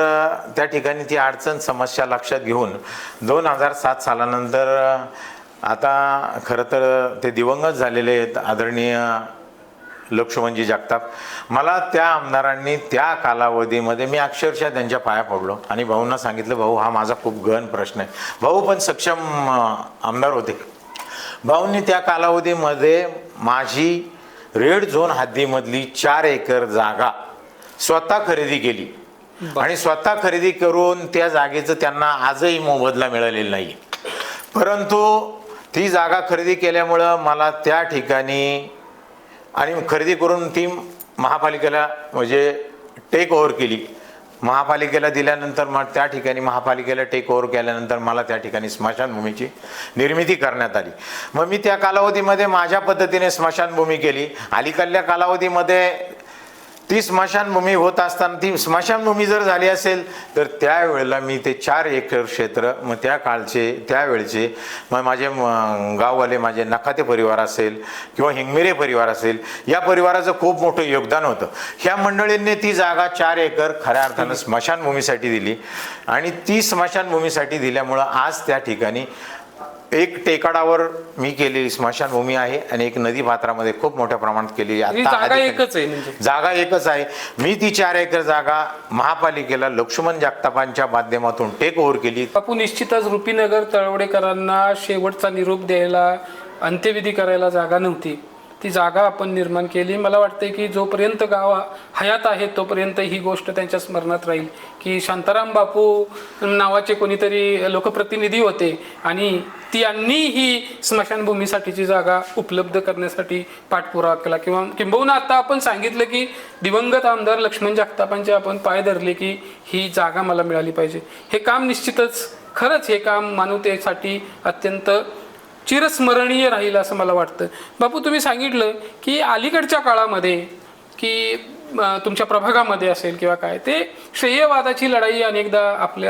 त्या ठिकाणी ती अडचण समस्या लक्षात घेऊन 2007 सालानंतर आता खरं तर ते दिवंगत झालेले आहेत आदरणीय लक्ष्मणजी जगताप, मला त्या आमदारांनी त्या कालावधीमध्ये मी अक्षरशः त्यांच्या पाया पडलो आणि भाऊंना सांगितलं, भाऊ हा माझा खूप गहन प्रश्न आहे. भाऊ पण सक्षम आमदार होते. भाऊंनी त्या कालावधीमध्ये माझी रेड झोन हद्दीमधली 4 एकर जागा स्वतः खरेदी केली आणि स्वतः खरेदी करून त्या जागेचं त्यांना आजही मोबदला मिळालेला नाही. परंतु ती जागा खरेदी केल्यामुळं मला त्या ठिकाणी आणि खरेदी करून ती महापालिकेला म्हणजे टेक ओव्हर केली. महापालिकेला दिल्यानंतर मग त्या ठिकाणी महापालिकेला टेक ओव्हर केल्यानंतर मला त्या ठिकाणी स्मशानभूमीची निर्मिती करण्यात आली. मग मी त्या कालावधीमध्ये माझ्या पद्धतीने स्मशानभूमी केली. अलीकडल्या कालावधीमध्ये ती स्मशानभूमी होत असताना ती स्मशानभूमी जर झाली असेल तर त्यावेळेला मी ते 4 एकर क्षेत्र मग त्यावेळचे मग माझे गाववाले माझे नखाते परिवार असेल किंवा हिंगमिरे परिवार असेल, या परिवाराचं खूप मोठं योगदान होतं. ह्या मंडळींनी ती जागा 4 एकर खऱ्या अर्थानं स्मशानभूमीसाठी दिली आणि ती स्मशानभूमीसाठी दिल्यामुळं आज त्या ठिकाणी एक टेकाडावर मी केलेली स्मशानभूमी आहे आणि एक नदी पात्रामध्ये खूप मोठ्या प्रमाणात केलेली जागा एकच आहे. म्हणजे जागा एकच आहे. मी ती 4 एकर जागा महापालिकेला लक्ष्मण जगतापांच्या माध्यमातून टेक ओव्हर केली. बापू, निश्चितच रुपीनगर तळवडेकरांना शेवटचा निरोप द्यायला, अंत्यविधी करायला जागा नव्हती. ती जागा आपण निर्माण केली. मला वाटते की जोपर्यंत गाव हयात आहे तोपर्यंत ही गोष्ट त्यांच्या स्मरणात राहील की शांताराम बापू नावाचे कोणीतरी लोकप्रतिनिधी होते आणि त्यांनी ही स्मशानभूमीसाठीची जागा उपलब्ध करण्यासाठी पाठपुरावा केला. किंबहुना आता आपण सांगितलं की दिवंगत आमदार लक्ष्मण जगतापांचे आपण पाय धरले की ही जागा मला मिळाली पाहिजे. हे काम निश्चितच खरंच हे काम मानवतेसाठी अत्यंत चिरस्मरणीय राहील असं मला वाटतं. बापू, तुम्ही सांगितलं की अलीकडच्या काळामध्ये की तुमच्या प्रभागामध्ये असेल किंवा काय, ते श्रेयवादाची लढाई अनेकदा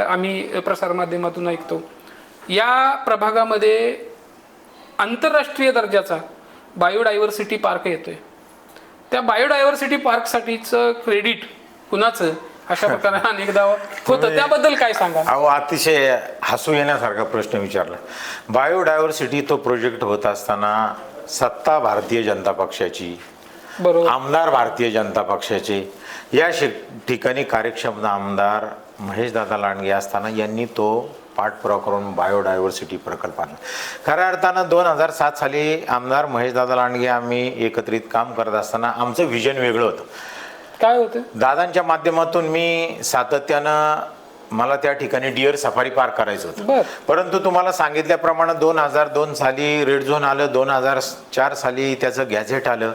आम्ही प्रसारमाध्यमातून ऐकतो. या प्रभागामध्ये आंतरराष्ट्रीय दर्जाचा बायोडायव्हर्सिटी पार्क येतोय. त्या बायोडायव्हर्सिटी पार्कसाठीचं क्रेडिट कुणाचं अशा प्रकारे अनेकदा होतं, त्याबद्दल काय सांगा? अहो, अतिशय हसू येण्यासारखा प्रश्न विचारला. बायोडायव्हर्सिटी तो प्रोजेक्ट होत असताना सत्ता भारतीय जनता पक्षाची, बरोबर, आमदार भारतीय जनता पक्षाचे, या ठिकाणी कार्यक्षम आमदार महेशदादा लांडगे असताना यांनी तो पाठपुरावा करून बायोडायव्हर्सिटी प्रकल्पाला खऱ्या अर्थानं 2007 साली आमदार महेशदादा लांडगे आम्ही एकत्रित काम करत असताना आमचं व्हिजन वेगळं होतं. काय होतं? दादांच्या माध्यमातून मी सातत्यानं मला त्या ठिकाणी डिअर सफारी पार्क करायचं होतं. परंतु तुम्हाला सांगितल्याप्रमाणे 2002 साली रेड झोन आलं, 2004 साली त्याचं गॅझेट आलं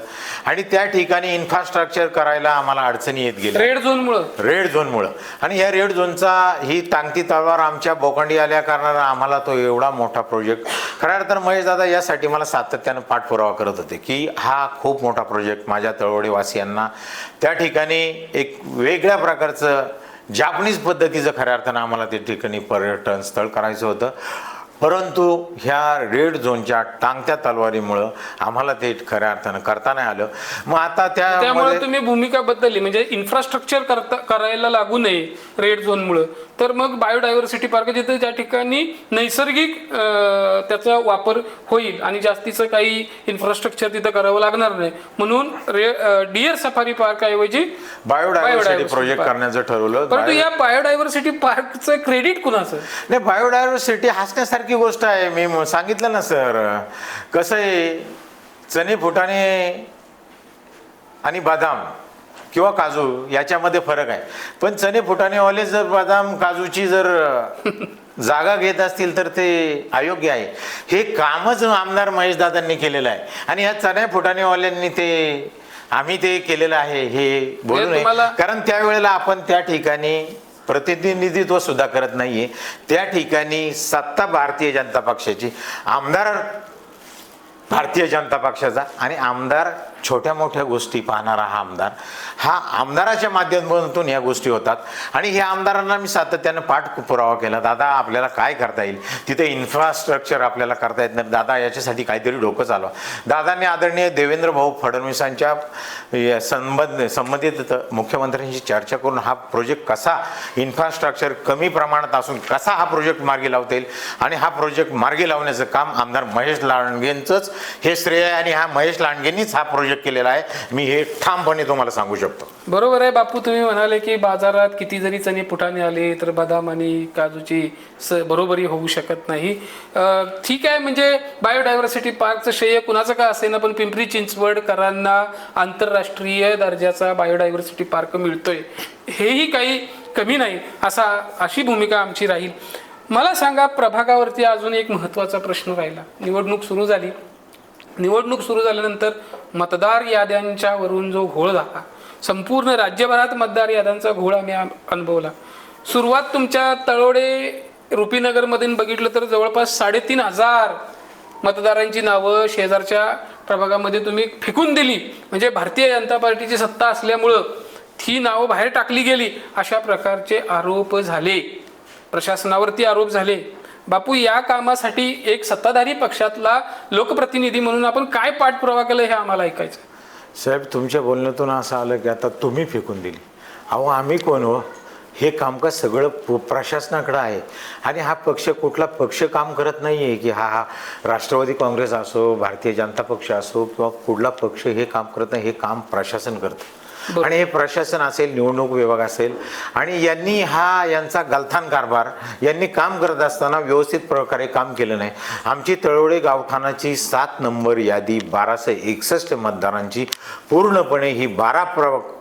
आणि त्या ठिकाणी इन्फ्रास्ट्रक्चर करायला आम्हाला अडचणी येत गेल्या रेड झोनमुळं. आणि या रेड झोनचा ही टांगती तलवार आमच्या बोकांडी आल्या कारणानं आम्हाला तो एवढा मोठा प्रोजेक्ट खऱ्या अर्थानं महेशदादा यासाठी मला सातत्यानं पाठपुरावा करत होते की हा खूप मोठा प्रोजेक्ट माझ्या तळवडेवासियांना त्या ठिकाणी एक वेगळ्या प्रकारचं जापनीज पद्धतीचं खऱ्या अर्थानं आम्हाला त्या ठिकाणी पर्यटन स्थळ करायचं होतं. परंतु ह्या रेड झोनच्या टांगत्या तलवारीमुळं आम्हाला ते खऱ्या अर्थानं करता नाही आलं. मग आता त्यामुळे तुम्ही भूमिका बदलली, म्हणजे इन्फ्रास्ट्रक्चर करायला लागू नये रेड झोनमुळं, तर मग बायोडायव्हर्सिटी पार्क जिथे त्या ठिकाणी नैसर्गिक त्याचा वापर होईल आणि जास्तीचं काही इन्फ्रास्ट्रक्चर तिथं करावं लागणार नाही म्हणून डिअर सफारी पार्क ऐवजी बायोडायव्हर्सिटी प्रोजेक्ट करण्याचं ठरवलं. परंतु या बायोडायव्हर्सिटी पार्कचं क्रेडिट कुणाचं? नाही, बायोडायव्हर्सिटी हसण्यासारखी गोष्ट आहे. मी सांगितलं ना सर, कसं आहे, चणे फुटाणे आणि बदाम किंवा काजू याच्यामध्ये फरक आहे. पण चणे फुटाणेवाले जर बदाम काजूची जर जागा घेत असतील तर ते अयोग्य आहे. हे कामच आमदार महेशदादांनी केलेलं आहे आणि या चण्या फुटाणेवाल्यांनी आम्ही ते केलेलं आहे हे बोलू नये. कारण त्यावेळेला आपण त्या ठिकाणी प्रतिनिधित्व सुद्धा करत नाहीये. त्या ठिकाणी सत्ता भारतीय जनता पक्षाची, आमदार भारतीय जनता पक्षाचा आणि आमदार छोट्या मोठ्या गोष्टी पाहणारा हा आमदाराच्या माध्यमातून या गोष्टी होतात. आणि ह्या आमदारांना मी सातत्यानं पाठपुरावा केला, दादा आपल्याला काय करता येईल, तिथे इन्फ्रास्ट्रक्चर आपल्याला करता येत नाही, दादा याच्यासाठी काहीतरी डोकं चालवा. दादांनी आदरणीय देवेंद्र भाऊ फडणवीसांच्या संबंधित मुख्यमंत्र्यांशी चर्चा करून हा प्रोजेक्ट कसा इन्फ्रास्ट्रक्चर कमी प्रमाणात असून कसा हा प्रोजेक्ट मार्गी लावता येईल आणि हा प्रोजेक्ट मार्गी लावण्याचं काम आमदार महेश लांडगेंचंच हे श्रेय आहे आणि हा महेश लांडगेंनीच हा प्रोजेक्ट केलेला आहे. मी हे ठामपणे तुम्हाला सांगू शकतो. बरोबर आहे बापू, तुम्ही म्हणाले की बाजारात किती जरी चणे फुटाणे आले तर बदाम आणि काजूची बरोबरी होऊ शकत नाही. ठीक आहे, म्हणजे बायोडायव्हर्सिटी पार्कचं श्रेय कुणाचं का असेना, पण पिंपरी चिंचवडकरांना आंतरराष्ट्रीय दर्जाचा बायोडायव्हर्सिटी पार्क मिळतोय हेही काही कमी नाही अशी भूमिका आमची राहील. मला सांगा, प्रभागावरती अजून एक महत्त्वाचा प्रश्न राहिला. निवडणूक सुरू झाल्यानंतर मतदार याद्यांच्या वरून जो घोळ झाला, संपूर्ण राज्यभरात मतदार याद्यांचा घोळ आम्ही अनुभवला. सुरुवात तुमच्या तळवडे रुपीनगरमधून बघितलं तर जवळपास 3500 मतदारांची नावं शेजारच्या प्रभागामध्ये तुम्ही फेकून दिली. म्हणजे भारतीय जनता पार्टीची सत्ता असल्यामुळं ती नावं बाहेर टाकली गेली अशा प्रकारचे आरोप झाले, प्रशासनावरती आरोप झाले. बापू, या कामासाठी एक सत्ताधारी पक्षातला लोकप्रतिनिधी म्हणून आपण काय पाठपुरावा केला हे आम्हाला ऐकायचं. साहेब, तुमच्या बोलण्यातून असं आलं की आता तुम्ही फेकून दिली. अहो, आम्ही कोण हो? हे कामकाज सगळं प्रशासनाकडं आहे आणि हा पक्ष कुठला पक्ष काम करत नाही आहे की हा राष्ट्रवादी काँग्रेस असो, भारतीय जनता पक्ष असो किंवा कुठला पक्ष हे काम करत नाही. हे काम प्रशासन करतं आणि हे प्रशासन असेल, निवडणूक विभाग असेल आणि यांचा गलथान कारभार यांनी काम करत असताना व्यवस्थित प्रकारे काम केलं नाही. आमची तळवडे गावठाणाची 7 नंबर यादी 1261 मतदारांची पूर्णपणे ही 12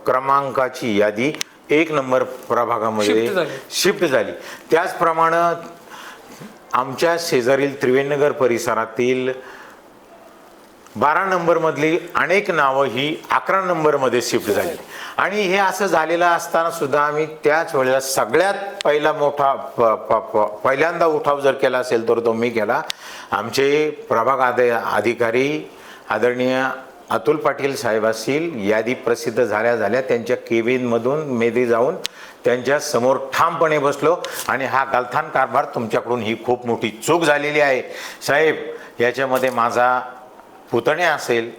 क्रमांकाची यादी 1 नंबर प्रभागामध्ये शिफ्ट झाली. त्याचप्रमाणे आमच्या शेजारील त्रिवेणीनगर परिसरातील 12 नंबरमधली अनेक नावं ही 11 नंबरमध्ये शिफ्ट झाली. आणि हे असं झालेलं असताना सुद्धा आम्ही त्याच वेळेला सगळ्यात पहिल्यांदा उठाव जर केला असेल तर तो मी केला. आमचे प्रभाग अधिकारी आदरणीय अतुल पाटील साहेब असतील, यादी प्रसिद्ध झाल्या त्यांच्या केबिनमधून मेदी जाऊन त्यांच्या समोर ठामपणे बसलो आणि हा गलथान कारभार तुमच्याकडून ही खूप मोठी चूक झालेली आहे साहेब. याच्यामध्ये माझा पुतणे असेल,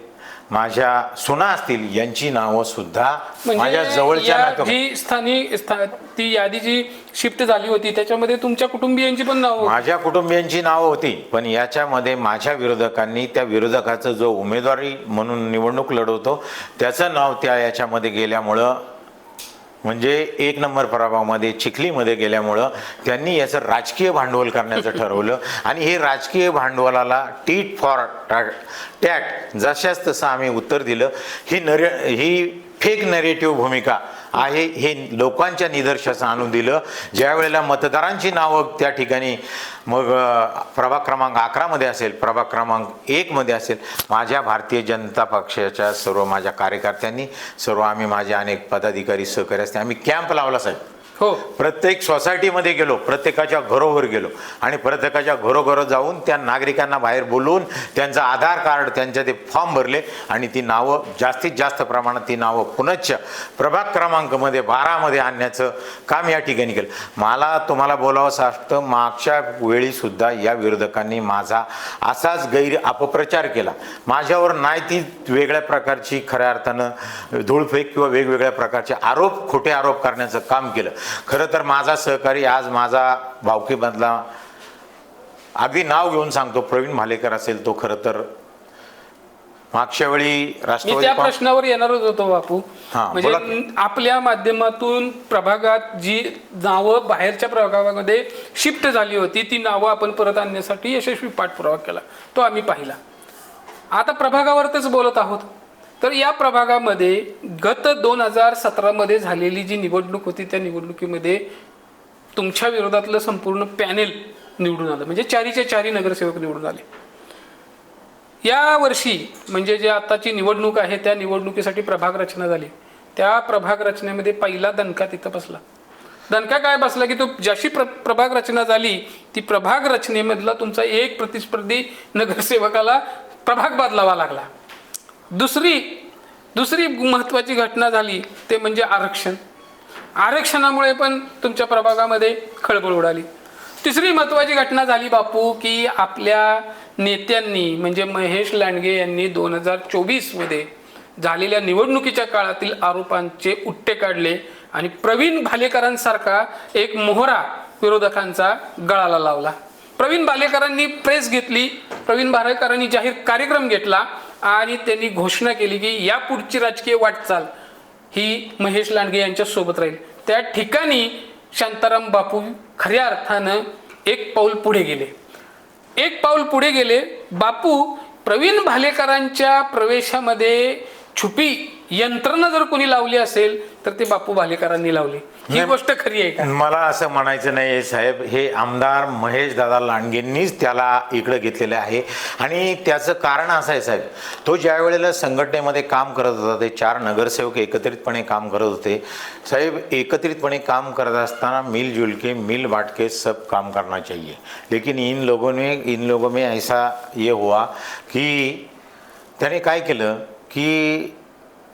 माझ्या सुना असतील, यांची नावं सुद्धा माझ्या जवळच्या ती यादी जी शिफ्ट झाली होती त्याच्यामध्ये तुमच्या कुटुंबियांची पण नाव, माझ्या कुटुंबियांची नावं होती. पण याच्यामध्ये माझ्या विरोधकांनी त्या विरोधकाचा जो उमेदवारी म्हणून निवडणूक लढवतो त्याचं नाव याच्यामध्ये गेल्यामुळं म्हणजे 1 नंबर प्रभावामध्ये चिखलीमध्ये गेल्यामुळं त्यांनी याचं राजकीय भांडवल करण्याचं ठरवलं आणि हे राजकीय भांडवलाला टीट फॉर टॅट जशाच तसं आम्ही उत्तर दिलं. ही फेक नरेटिव्ह भूमिका आहे हे लोकांच्या निदर्शनास आणून दिलं. ज्या वेळेला मतदारांची नावं त्या ठिकाणी मग प्रभाग क्रमांक 11 मध्ये असेल, प्रभाग क्रमांक 1 मध्ये असेल, माझ्या भारतीय जनता पक्षाच्या सर्व माझ्या कार्यकर्त्यांनी, सर्व आम्ही माझे अनेक पदाधिकारी सहकारी असते, आम्ही कॅम्प लावला साहेब. हो, प्रत्येक सोसायटीमध्ये गेलो, प्रत्येकाच्या घरोघर गेलो आणि प्रत्येकाच्या घरोघर जाऊन त्या नागरिकांना बाहेर बोलवून त्यांचं आधार कार्ड, त्यांचे ते फॉर्म भरले आणि ती नावं जास्तीत जास्त प्रमाणात ती नावं पुनश्च प्रभाग क्रमांकमध्ये 12 मध्ये आणण्याचं काम या ठिकाणी केलं. मला तुम्हाला बोलावंसं असतं, मागच्या वेळीसुद्धा या विरोधकांनी माझा असाच अपप्रचार केला. माझ्यावर नाही ती वेगळ्या प्रकारची खऱ्या अर्थानं धूळफेक किंवा वेगवेगळ्या प्रकारचे आरोप, खोटे आरोप करण्याचं काम केलं. खरं तर माझा सहकारी आज माझा भावकीमधला अगदी नाव घेऊन सांगतो, प्रवीण भालेकर असेल, तो खरं तर मागच्या वेळी मी राष्ट्रवादी त्या प्रश्नावर येणारच होतो बापू. म्हणजे आपल्या माध्यमातून प्रभागात जी नावं बाहेरच्या प्रभागामध्ये शिफ्ट झाली होती ती नावं आपण परत आणण्यासाठी यशस्वी पाठपुरावा केला, तो आम्ही पाहिला. आता प्रभागावरच बोलत आहोत. तर या प्रभागामध्ये गत 2017 मध्ये झालेली जी निवडणूक होती त्या निवडणुकीमध्ये तुमच्या विरोधातलं संपूर्ण पॅनेल निवडून आलं, म्हणजे 4च्या 4 नगरसेवक निवडून आले. या वर्षी म्हणजे जे आताची निवडणूक आहे त्या निवडणुकीसाठी प्रभाग रचना झाली. त्या प्रभाग रचनेमध्ये पहिला दणका तिथं बसला. दणका काय बसला की तो जशी प्रभाग रचना झाली ती प्रभाग रचनेमधला तुमचा एक प्रतिस्पर्धी नगरसेवकाला प्रभाग बदलावा लागला. दुसरी महत्त्वाची घटना झाली ते म्हणजे आरक्षण. आरक्षणामुळे पण तुमच्या प्रभागामध्ये खळबळ उडाली. तिसरी महत्त्वाची घटना झाली बापू की आपल्या नेत्यांनी म्हणजे महेश लांडगे यांनी 2024 मध्ये झालेल्या निवडणुकीच्या काळातील आरोपांचे उट्टे काढले आणि प्रवीण भालेकरांसारखा एक मोहरा विरोधकांचा गळाला लावला. प्रवीण भालेकरांनी प्रेस घेतली, प्रवीण भालेकरांनी जाहीर कार्यक्रम घेतला आणि त्यांनी घोषणा केली की यापुढची राजकीय वाटचाल ही महेश लांडगे यांच्या सोबत राहील. त्या ठिकाणी शांताराम बापू खऱ्या अर्थानं एक पाऊल पुढे गेले. बापू प्रवीण भालेकरांच्या प्रवेशामध्ये छुपी यंत्रणा जर कोणी लावली असेल तर ते बापू भालेकरांनी लावली. ही गोष्ट खरी आहे का? मला असं म्हणायचं नाही साहेब, हे आमदार महेश दादा लांडगेंनीच त्याला इकडे घेतलेलं आहे आणि त्याचं कारण असं आहे साहेब, तो ज्या वेळेला संघटनेमध्ये काम करत होता ते 4 नगरसेवक एकत्रितपणे काम करत होते साहेब. एकत्रितपणे काम करत असताना मिलजुल के मिल बांट के सब काम करना चाहिए, लेकिन इन लोगों में ऐसा ये हुआ की त्याने काय केलं की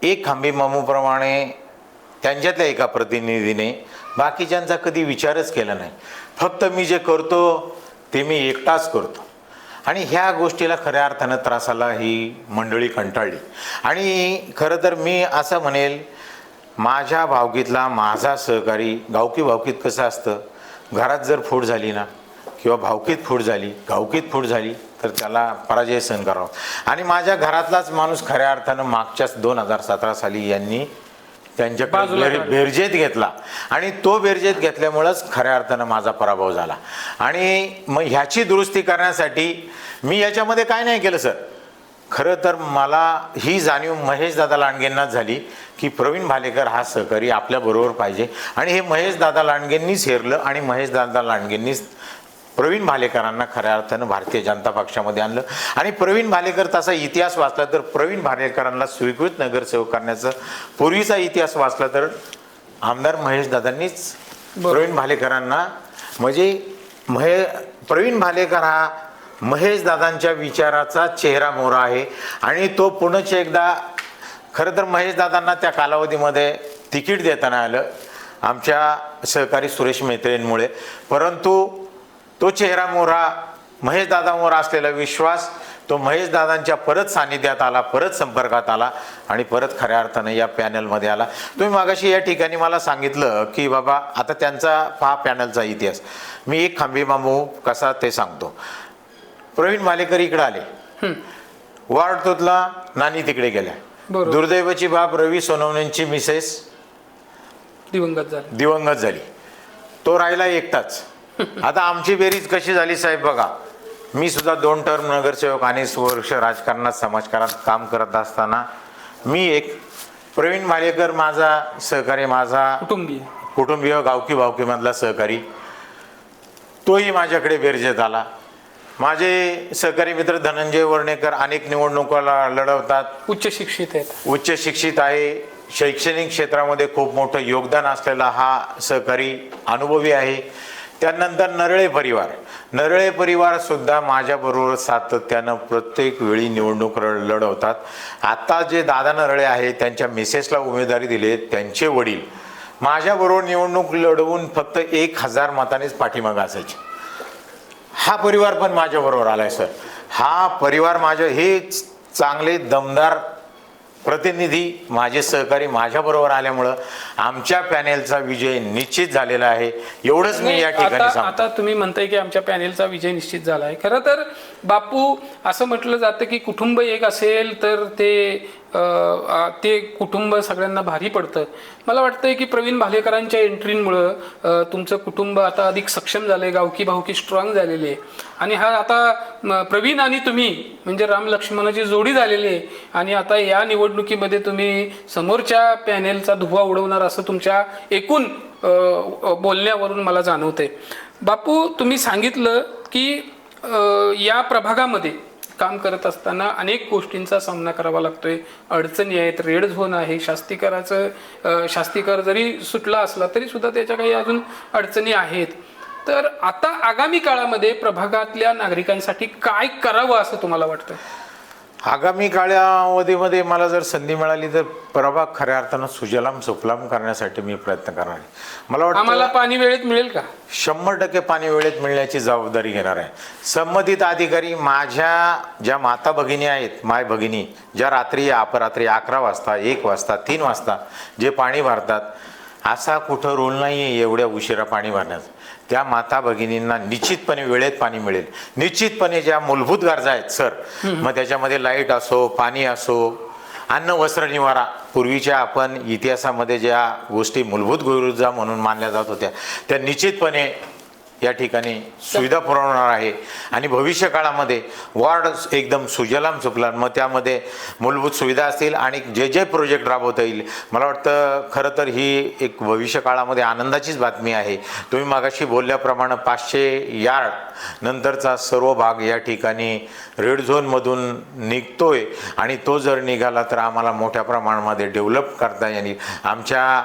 एक खांबी मामूप्रमाणे त्यांच्यातल्या एका प्रतिनिधीने बाकीच्यांचा कधी विचारच केला नाही. फक्त मी जे करतो ते मी एकटाच करतो आणि ह्या गोष्टीला खऱ्या अर्थानं त्रासाला ही मंडळी कंटाळली. आणि खरं तर मी असं म्हणेल, माझ्या भावकीतला माझा सहकारी, गावकी भावकीत कसं असतं, घरात जर फूट झाली ना किंवा भावकीत फूट झाली, गावकीत फूट झाली तर त्याला पराजय सहन करावा. आणि माझ्या घरातलाच माणूस खऱ्या अर्थानं मागच्याच 2017 साली यांनी त्यांच्याकडे बेरजेत घेतला आणि तो बेरजेत घेतल्यामुळंच खऱ्या अर्थानं माझा पराभव झाला. आणि मग ह्याची दुरुस्ती करण्यासाठी मी याच्यामध्ये काय नाही केलं सर. खरं तर मला ही जाणीव महेश दादा लांडगेंनाच झाली की प्रवीण भालेकर हा सहकारी आपल्याबरोबर पाहिजे आणि हे महेश दादा लांडगेंनीच हेरलं आणि महेश दादा लांडगेंनीच प्रवीण भालेकरांना खऱ्या अर्थानं भारतीय जनता पक्षामध्ये आणलं. आणि प्रवीण भालेकर तसा इतिहास वाचला तर प्रवीण भालेकरांना स्वीकृत नगरसेवक करण्याचा पूर्वीचा इतिहास वाचला तर आमदार महेश दादांनीच प्रवीण भालेकरांना, म्हणजे प्रवीण भालेकर हा महेश दादांच्या विचाराचा चेहरा मोहरा आहे. आणि तो पुनश्च एकदा खरं तर महेश दादांना त्या कालावधीमध्ये तिकीट देताना आलं आमच्या सहकारी सुरेश मेत्रेंमुळे, परंतु तो चेहरा मोहरा महेश दादांवर असलेला विश्वास तो महेश दादांच्या परत सानिध्यात आला, परत संपर्कात आला आणि परत खऱ्या अर्थानं या पॅनलमध्ये आला. तुम्ही मागाशी या ठिकाणी मला सांगितलं की बाबा आता त्यांचा पहा पॅनलचा इतिहास. मी एक खांबी बांबू कसा ते सांगतो. प्रवीण भालेकर इकडे आले, वार्ड तोतला नानी तिकडे गेल्या. दुर्दैवाची बाब रवी सोनवणेंची मिसेस दिवंगत झाली. तो राहिला एकटाच. आता आमची बेरीज कशी झाली साहेब बघा, मी सुद्धा 2 टर्म नगरसेवक आणि 6 वर्ष राजकारणात समाजकारणात काम करत असताना मी एक प्रवीण भालेकर माझा सहकारी, माझा कुटुंबीय गावकी भावकीमधला सहकारी, तोही माझ्याकडे बेरजेत आला. माझे सहकारी मित्र धनंजय वर्णेकर अनेक निवडणुकाला लढवतात, उच्च शिक्षित आहे, शैक्षणिक क्षेत्रामध्ये खूप मोठं योगदान असलेला हा सहकारी अनुभवी आहे. त्यानंतर नरळे परिवार सुद्धा माझ्याबरोबर सातत्यानं प्रत्येक वेळी निवडणूक लढवतात. आता जे दादा नरळे आहे त्यांच्या मिसेसला उमेदवारी दिली, त्यांचे वडील माझ्याबरोबर निवडणूक लढवून फक्त 1000 मतानेच पाठीमागे असायचे. हा परिवार पण माझ्याबरोबर आलाय सर. हा परिवार माझे हे चांगले दमदार प्रतिनिधी माझे सहकारी माझ्याबरोबर आल्यामुळं आमच्या पॅनेलचा विजय निश्चित झालेला आहे. एवढंच मी या ठिकाणी सांगतो. आता तुम्ही म्हणताय की आमच्या पॅनेलचा विजय निश्चित झाला आहे. खरं तर बापू, असं म्हटलं जातं की कुटुंब एक असेल तर ते कुटुंब सगळ्यांना भारी पडतं. मला वाटतंय की प्रवीण भालेकरांच्या एंट्रीमुळं तुमचं कुटुंब आता अधिक सक्षम झालंय, गावकी भावकी स्ट्रॉंग झालेली आहे. आणि हा आता प्रवीण आणि तुम्ही म्हणजे राम लक्ष्मणाची जोडी झालेली आहे. आणि आता या निवडणुकीमध्ये तुम्ही समोरच्या पॅनेलचा धुव्वा उडवणार असं तुमच्या एकूण बोलण्यावरून मला जाणवतंय. बापू, तुम्ही सांगितलं की या प्रभागामध्ये काम करत असताना अनेक गोष्टींचा सामना करावा लागतोय, अडचणी आहेत, रेड झोन आहे, शास्तीकर जरी सुटला असला तरी सुद्धा त्याच्या काही अजून अडचणी आहेत. तर आता आगामी काळामध्ये प्रभागातल्या नागरिकांसाठी काय करावं असं तुम्हाला वाटतं? आगामी कालावधीमध्ये मला जर संधी मिळाली तर प्रभाग खऱ्या अर्थानं सुजलाम सुफलाम करण्यासाठी मी प्रयत्न करणार आहे. मला वाटतं आम्हाला पाणी वेळेत मिळेल का? 100% पाणी वेळेत मिळण्याची जबाबदारी घेणार आहे. संबंधित अधिकारी माझ्या ज्या माता भगिनी आहेत, माय भगिनी, ज्या रात्री अपरात्री 11 वाजता, 1 वाजता, 3 वाजता जे पाणी भरतात, असा कुठं रूल नाही आहे एवढ्या उशिरा पाणी भरण्याचा. त्या माता भगिनींना निश्चितपणे वेळेत पाणी मिळेल. निश्चितपणे ज्या मूलभूत गरजा आहेत सर, मग त्याच्यामध्ये लाईट असो, पाणी असो, अन्न वस्त्र निवारा, पूर्वीच्या आपण इतिहासामध्ये ज्या गोष्टी मूलभूत गरजा म्हणून मानल्या जात होत्या त्या निश्चितपणे या ठिकाणी सुविधा पुरवणार आहे. आणि भविष्य काळामध्ये वॉर्ड एकदम सुजलाम सुफलाम, मग त्यामध्ये मूलभूत सुविधा असतील आणि जे प्रोजेक्ट राबवता येईल. मला वाटतं खरं तर ही एक भविष्य काळामध्ये आनंदाचीच बातमी आहे. तुम्ही मागाशी बोलल्याप्रमाणे 500 यार्ड नंतरचा सर्व भाग या ठिकाणी रेड झोनमधून निघतोय आणि तो जर निघाला तर आम्हाला मोठ्या प्रमाणामध्ये डेव्हलप करता येईल. आमच्या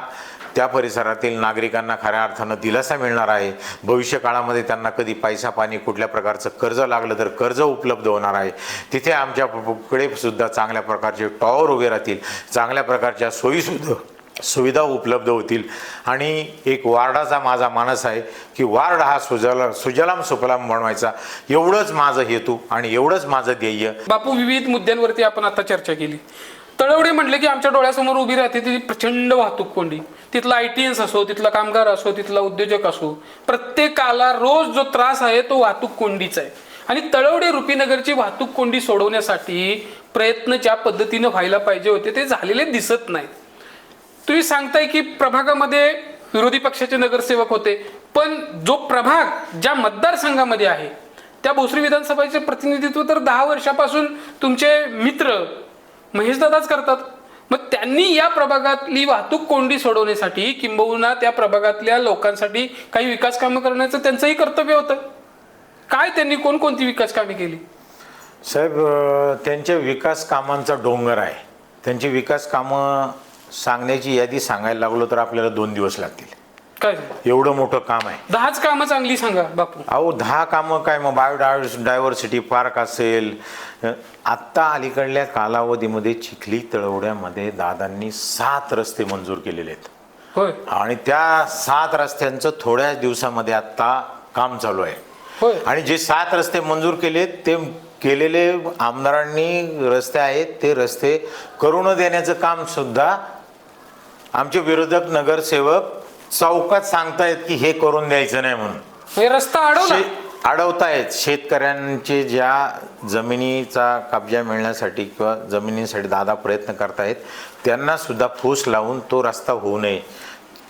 त्या परिसरातील नागरिकांना खऱ्या अर्थानं दिलासा मिळणार आहे. भविष्य काळामध्ये त्यांना कधी पैसा पाणी कुठल्या प्रकारचं कर्ज लागलं तर कर्ज उपलब्ध होणार आहे. तिथे आमच्याकडे सुद्धा चांगल्या प्रकारचे टॉवर उभे राहतील, चांगल्या प्रकारच्या सुविधा उपलब्ध होतील. आणि एक वार्डाचा माझा मानस आहे की वार्ड हा सुजलाम सुफलाम बनवायचा, एवढंच माझं हेतू आणि एवढंच माझं ध्येय. बापू, विविध मुद्द्यांवरती आपण आता चर्चा केली. तळवडे म्हटले की आमच्या डोळ्यासमोर उभी राहते ती प्रचंड वाहतूक कोंडी. तिथला ITNs असो, तिथला कामगार असो, तिथला उद्योजक असो, प्रत्येकाला रोज जो त्रास आहे तो वाहतूक कोंडीचा आहे. आणि तळवडे रुपीनगरची वाहतूक कोंडी सोडवण्यासाठी प्रयत्न ज्या पद्धतीने व्हायला पाहिजे होते ते झालेले दिसत नाही. तुम्ही सांगताय की प्रभागामध्ये विरोधी पक्षाचे नगरसेवक होते, पण जो प्रभाग ज्या मतदारसंघामध्ये आहे त्या भोसरी विधानसभेचे प्रतिनिधित्व तर 10 वर्षापासून तुमचे मित्र महेशदादाच करतात. मग त्यांनी या प्रभागातली वाहतूक कोंडी सोडवण्यासाठी किंबहुना त्या प्रभागातल्या लोकांसाठी काही विकास कामं करण्याचं त्यांचंही कर्तव्य होतं. काय त्यांनी कोणकोणती विकास कामे केली? साहेब, त्यांच्या विकास कामांचा डोंगर आहे. त्यांची विकास कामं सांगण्याची यादी सांगायला लागलो तर आपल्याला 2 दिवस लागतील. काय एवढं मोठं काम आहे. 10च कामं चांगली सांगा बापू. अहो 10 कामं काय, मग बायोडायव्हर्सिटी पार्क असेल. आत्ता अलीकडल्या कालावधीमध्ये चिखली तळवड्यामध्ये दादांनी 7 रस्ते मंजूर केलेले आहेत. होय. आणि त्या 7 रस्त्यांचं थोड्याच दिवसामध्ये आत्ता काम चालू आहे. होय. आणि जे 7 रस्ते मंजूर केलेत ते केलेले आमदारांनी रस्ते आहेत, ते रस्ते करून देण्याचं काम सुद्धा आमचे विरोधक नगरसेवक चौकात सांगतायत की हे करून द्यायचं नाही म्हणून. हे रस्ता अडवतायत. शेतकऱ्यांचे ज्या जमिनीचा कब्जा मिळण्यासाठी किंवा जमिनीसाठी दादा प्रयत्न करतायत, त्यांना सुद्धा फूस लावून तो रस्ता होऊ नये.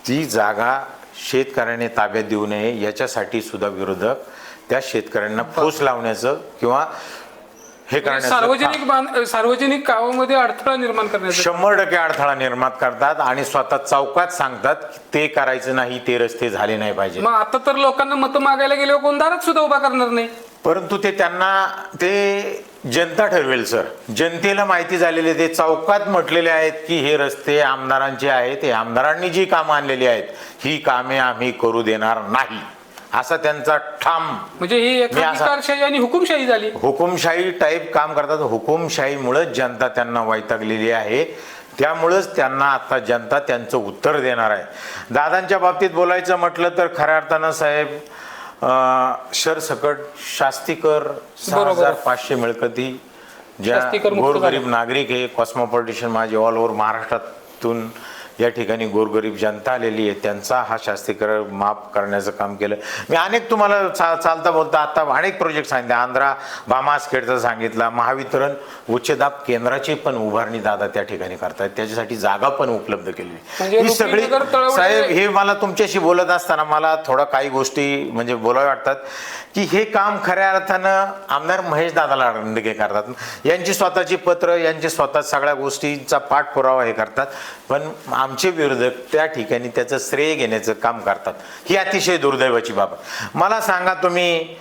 ती जागा शेतकऱ्याने ताब्यात देऊ नये याच्यासाठी सुद्धा विरोधक त्या शेतकऱ्यांना फूस लावण्याचं किंवा हे करण्याचं सार्वजनिक कामामध्ये अडथळा निर्माण करण्याचं 100% अडथळा निर्माण करतात आणि स्वतः चौकात सांगतात की ते करायचं नाही, ते रस्ते झाले नाही पाहिजे. मग आता तर लोकांना मतं मागायला गेल्यावर कोण दारात सुद्धा उभा करणार नाही. परंतु ते जनता ठरवेल सर. जनतेला माहिती झालेले ते चौकात म्हटलेले आहेत की हे रस्ते आमदारांचे आहेत, हे आमदारांनी जी कामं आणलेली आहेत ही कामे आम्ही करू देणार नाही असा त्यांचा ठाम. म्हणजे ही अधिकारशाही आणि हुकुमशाही झाली. हुकुमशाही टाईप काम करतात. हुकुमशाहीमुळे जनता त्यांना वैतागलेली आहे. त्यामुळेच त्यांना आता जनता त्यांचं उत्तर देणार आहे. दादांच्या बाबतीत बोलायचं म्हटलं तर खऱ्या अर्थानं साहेब सरसकट शास्तीकर 6500 मिळकती ज्या गोरगरीब नागरिक आहे, कॉस्मोपॉलिटिशियन माझे ऑल ओव्हर महाराष्ट्रातून या ठिकाणी गोरगरीब जनता आलेली आहे, त्यांचा हा शास्तीकर माफ करण्याचं काम केलं. मी अनेक तुम्हाला चालता बोलता आता अनेक प्रोजेक्ट सांगितले. आंध्रा भामासखेडचा सांगितला. महावितरण उच्चदाब केंद्राची पण उभारणी दादा त्या ठिकाणी करतायत, त्याच्यासाठी जागा पण उपलब्ध केली. ही सगळी साहेब हे मला तुमच्याशी बोलत असताना मला थोडं काही गोष्टी म्हणजे बोलाव्या वाटतात की हे काम खऱ्या अर्थानं आमदार महेश दादा लांडगे करतात. यांची स्वतःची पत्र, यांची स्वतः सगळ्या गोष्टींचा पाठपुरावा हे करतात, पण आमचे विरोधक त्या ठिकाणी त्याचं श्रेय घेण्याचं काम करतात. ही अतिशय दुर्दैवाची बाब. मला सांगा तुम्ही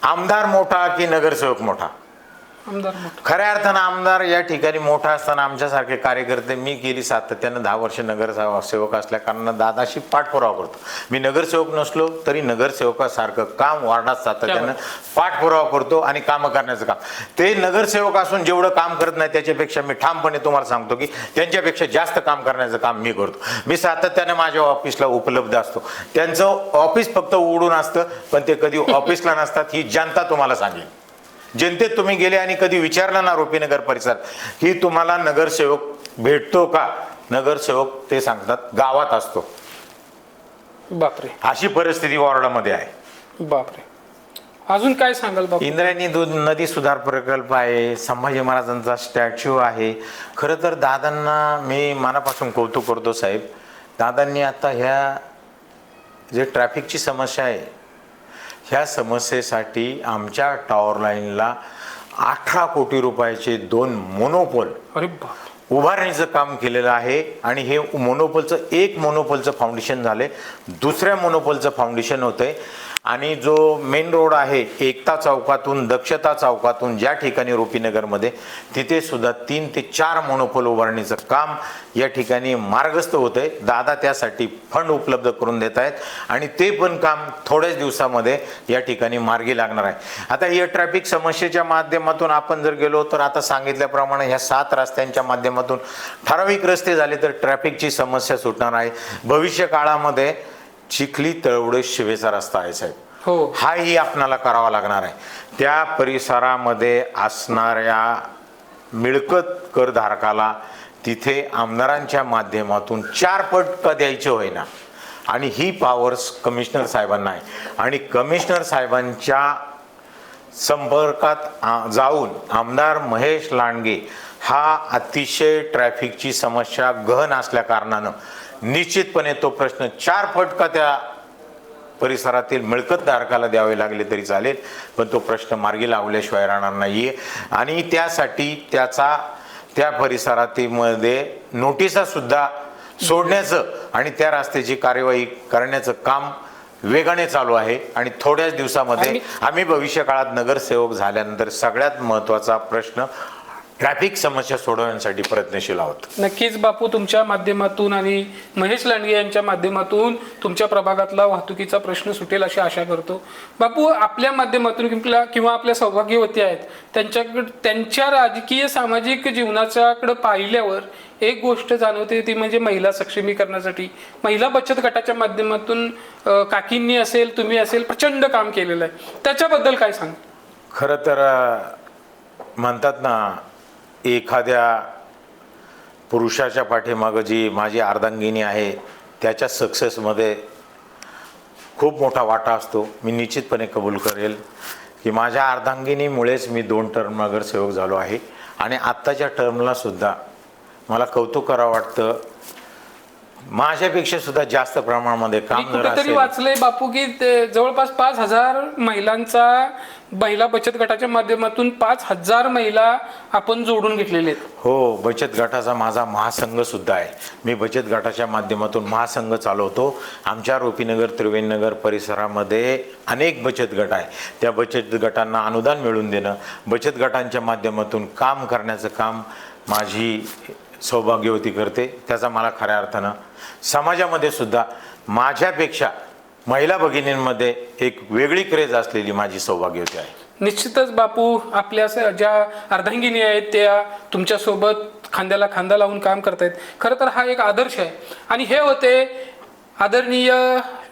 आमदार मोठा की नगरसेवक मोठा? खऱ्या अर्थानं आमदार या ठिकाणी मोठा असताना आमच्यासारखे कार्यकर्ते, मी गेली सातत्यानं 10 वर्ष नगरसेवक असल्या कारणानं दादाशी पाठपुरावा करतो. मी नगरसेवक नसलो तरी नगरसेवकासारखं काम वार्डात सातत्यानं पाठपुरावा करतो आणि कामं करण्याचं काम. ते नगरसेवक असून जेवढं काम करत नाही त्याच्यापेक्षा मी ठामपणे तुम्हाला सांगतो की त्यांच्यापेक्षा जास्त काम करण्याचं काम मी करतो. मी सातत्याने माझ्या ऑफिसला उपलब्ध असतो. त्यांचं ऑफिस फक्त उघडून असतं पण ते कधी ऑफिसला नसतात. ही जनता तुम्हाला सांगेल. जनतेत तुम्ही गेले आणि कधी विचारलं ना रुपीनगर परिसरात की तुम्हाला नगरसेवक भेटतो का? नगरसेवक ते सांगतात गावात असतो. बापरे, अशी परिस्थिती वॉर्डामध्ये आहे. बापरे, अजून काय सांगाल बापू? इंद्रायणी नदी सुधार प्रकल्प आहे, संभाजी महाराजांचा स्टॅच्यू आहे. खरं तर दादांना मी मनापासून कौतुक करतो साहेब. दादांनी आता ह्या जे ट्रॅफिकची समस्या आहे ह्या समस्येसाठी आमच्या टॉवर लाईनला 18 कोटी रुपयाचे 2 मोनोपोल उभारण्याचं काम केलेलं आहे. आणि हे एक मोनोपोलचं फाउंडेशन झाले, दुसऱ्या मोनोपोलचं फाउंडेशन होतंय. आणि जो मेन रोड आहे एकता चौकातून दक्षता चौकातून ज्या ठिकाणी रुपीनगरमध्ये तिथे सुद्धा 3 ते 4 मोनोपोल उभारण्याचं काम या ठिकाणी मार्गस्थ होतंय. दादा त्यासाठी फंड उपलब्ध करून देत आहेत आणि ते पण काम थोड्याच दिवसामध्ये या ठिकाणी मार्गी लागणार आहे. आता या ट्रॅफिक समस्येच्या माध्यमातून आपण जर गेलो तर आता सांगितल्याप्रमाणे ह्या 7 रस्त्यांच्या माध्यमातून ठराविक रस्ते झाले तर ट्रॅफिकची समस्या सुटणार आहे. भविष्य काळामध्ये चिखली तळवडे शिवेचा रस्ता आहे साहेब, हो, हाही आपणाला करावा लागणार आहे. त्या परिसरामध्ये असणाऱ्या मिळकत करधारकाला तिथे आमदारांच्या माध्यमातून 4 पट का द्यायचे होईना आणि ही पॉवर्स कमिशनर साहेबांना आहे. आणि कमिशनर साहेबांच्या संपर्कात जाऊन आमदार महेश लांडगे हा अतिशय ट्रॅफिकची समस्या गहन असल्या कारणानं निश्चितपणे तो प्रश्न 4 फटका त्या परिसरातील मिळकतधारकाला द्यावे लागले तरी चालेल, पण तो प्रश्न मार्गी लावल्याशिवाय राहणार नाहीये. आणि त्यासाठी त्या परिसरातील नोटिसा सुद्धा सोडण्याचं आणि त्या रस्त्याची कार्यवाही करण्याचं काम वेगाने चालू आहे. आणि थोड्याच दिवसामध्ये आम्ही भविष्य काळात नगरसेवक झाल्यानंतर सगळ्यात महत्त्वाचा प्रश्न ट्रॅफिक समस्या सोडवण्यासाठी प्रयत्नशील आहोत. नक्कीच बापू, तुमच्या माध्यमातून आणि महेश लांडगे यांच्या माध्यमातून तुमच्या प्रभागातला वाहतुकीचा प्रश्न सुटेल अशी आशा करतो. बापू, आपल्या माध्यमातून किंवा आपल्या सौभाग्यवती आहेत त्यांच्या राजकीय सामाजिक जीवनाच्याकडे पाहिल्यावर एक गोष्ट जाणवते, ती म्हणजे महिला सक्षमीकरणासाठी महिला बचत गटाच्या माध्यमातून काकींनी असेल तुम्ही असेल प्रचंड काम केलेलं आहे. त्याच्याबद्दल काय सांग? खरं तर म्हणतात ना, एखाद्या पुरुषाच्या पाठीमागं जी माझी अर्धांगिनी आहे त्याच्या सक्सेसमध्ये खूप मोठा वाटा असतो. मी निश्चितपणे कबूल करेल की माझ्या अर्धांगिनीमुळेच मी 2 टर्म नगरसेवक झालो आहे. आणि आत्ताच्या टर्मला सुद्धा मला कौतुक करावं वाटतं माझ्यापेक्षा सुद्धा जास्त प्रमाणामध्ये मी काम जर कुठेतरी असेल वाचलंय बापू की ते जवळपास 5,000 महिलांचा महिला बचत गटाच्या माध्यमातून 5,000 महिला आपण जोडून घेतलेले आहेत. हो, बचत गटाचा माझा महासंघ सुद्धा आहे. मी बचत गटाच्या माध्यमातून महासंघ चालवतो. आमच्या रोपीनगर त्रिवेणीनगर परिसरामध्ये अनेक बचत गट आहे. त्या बचत गटांना अनुदान मिळवून देणं, बचत गटांच्या माध्यमातून काम करण्याचं काम माझी सौभाग्यवती करते. त्याचा मला खऱ्या अर्थानं समाजामध्ये सुद्धा माझ्यापेक्षा महिला भगिनींमध्ये एक वेगळी क्रेज असलेली माझी सौभाग्यवती आहे. निश्चितच बापू, आपल्या ज्या अर्धांगिनी आहेत त्या तुमच्यासोबत खांद्याला खांदा लावून काम करतायत. खरं तर हा एक आदर्श आहे. आणि हे होते आदरणीय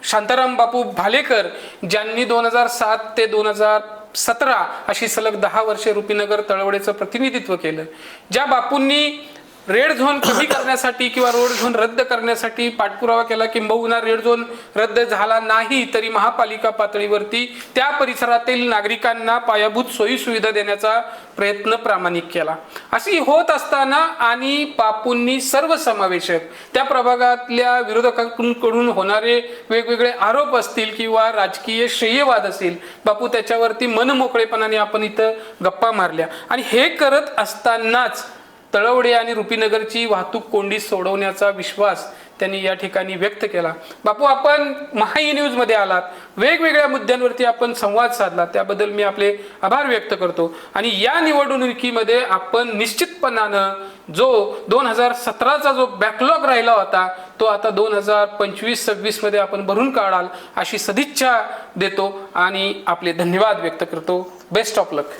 शांताराम बापू भालेकर, ज्यांनी 2007 ते 2017 अशी सलग 10 वर्षे रुपीनगर तळवडेचं प्रतिनिधित्व केलं. ज्या बापूंनी रेड झोन कमी करण्यासाठी किंवा रोड झोन रद्द करण्यासाठी पाठपुरावा केला, किंबहुना रेड झोन रद्द झाला नाही तरी महापालिका पातळीवरती त्या परिसरातील नागरिकांना पायाभूत सोयी सुविधा देण्याचा प्रयत्न प्रामाणिक केला. अशी होत असताना आणि बापूंनी सर्वसमावेशक त्या प्रभागातल्या विरोधकांकडून होणारे वेगवेगळे आरोप असतील किंवा राजकीय श्रेयवाद असेल, बापू त्याच्यावरती मनमोकळेपणाने आपण इथं गप्पा मारल्या. आणि हे करत असतानाच तळवडे आणि रुपीनगरची वाहतूक कोंडी सोडवण्याचा विश्वास त्यांनी या ठिकाणी व्यक्त केला. बापू, आपण महाई न्यूजमध्ये आलात, वेगवेगळ्या मुद्द्यांवरती आपण संवाद साधला, त्याबद्दल मी आपले आभार व्यक्त करतो. आणि या निवडणुकीमध्ये आपण निश्चितपणानं जो 2017चा जो बॅकलॉग राहिला होता तो आता 2025-26 मध्ये आपण भरून काढाल अशी सदिच्छा देतो आणि आपले धन्यवाद व्यक्त करतो. Best of luck.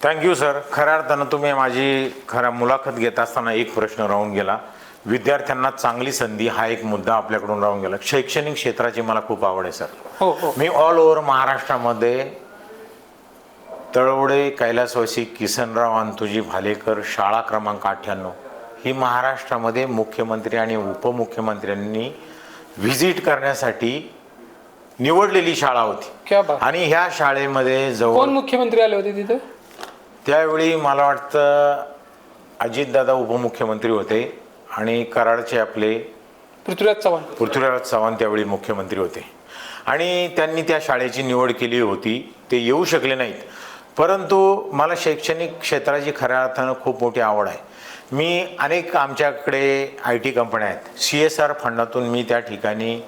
Thank you sir. खऱ्या अर्थानं तुम्ही माझी मुलाखत घेत असताना एक प्रश्न राहून गेला. विद्यार्थ्यांना चांगली संधी हा एक मुद्दा आपल्याकडून राहून गेला. शैक्षणिक क्षेत्राची मला खूप आवड आहे सर. हो. मी ऑल ओव्हर महाराष्ट्रामध्ये तळवडे, कैलासवासी, किसनराव अंतुजी भालेकर शाळा क्रमांक 98 ही महाराष्ट्रामध्ये मुख्यमंत्री आणि उपमुख्यमंत्र्यांनी व्हिजिट करण्यासाठी निवडलेली शाळा होती. क्या बात. आणि ह्या शाळेमध्ये जवळ कोण मुख्यमंत्री आले होते तिथे त्यावेळी? मला वाटतं अजितदादा उपमुख्यमंत्री होते आणि कराडचे आपले पृथ्वीराज चव्हाण त्यावेळी मुख्यमंत्री होते. आणि त्यांनी त्या शाळेची निवड केली होती. ते येऊ शकले नाहीत, परंतु मला शैक्षणिक क्षेत्राची खऱ्या अर्थानं खूप मोठी आवड आहे. मी अनेक आमच्याकडे IT कंपन्या आहेत. CSR फंडातून मी त्या ठिकाणी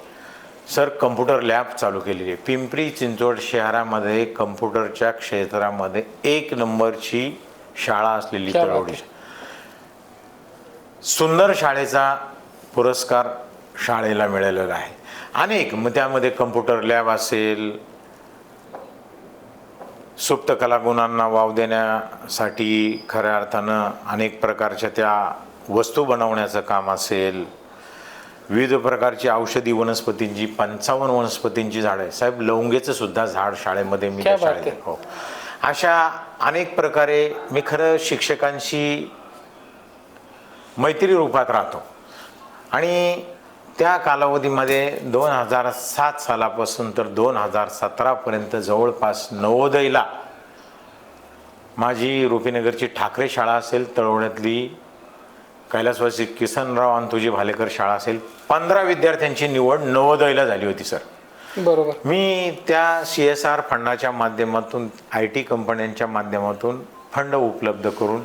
सर कम्प्युटर लॅब चालू केलेली आहे. पिंपरी चिंचवड शहरामध्ये कम्प्युटरच्या क्षेत्रामध्ये 1 नंबरची शाळा असलेली तळवडी. सुंदर शाळेचा पुरस्कार शाळेला मिळालेला आहे. अनेक त्यामध्ये कम्प्युटर लॅब असेल, सुप्त कलागुणांना वाव देण्यासाठी खऱ्या अर्थानं अनेक प्रकारच्या त्या वस्तू बनवण्याचं काम असेल, विविध प्रकारची औषधी वनस्पतींची 55 वनस्पतींची झाडं आहे. साहेब, लवंगेचं सुद्धा झाड शाळेमध्ये मी शाळेत. हो, अशा अनेक प्रकारे मी खरं शिक्षकांशी मैत्री रूपात राहतो. आणि त्या कालावधीमध्ये 2007 सालापासून तर 2017 पर्यंत जवळपास नवोदयला माझी रुपीनगरची ठाकरे शाळा असेल, तळवड्यातली कैलासवासी किसनराव अंतुजी भालेकर शाळा असेल, 15 विद्यार्थ्यांची निवड नवोदयला झाली होती सर. बरोबर. मी त्या CSR फंडाच्या माध्यमातून IT कंपन्यांच्या माध्यमातून फंड उपलब्ध करून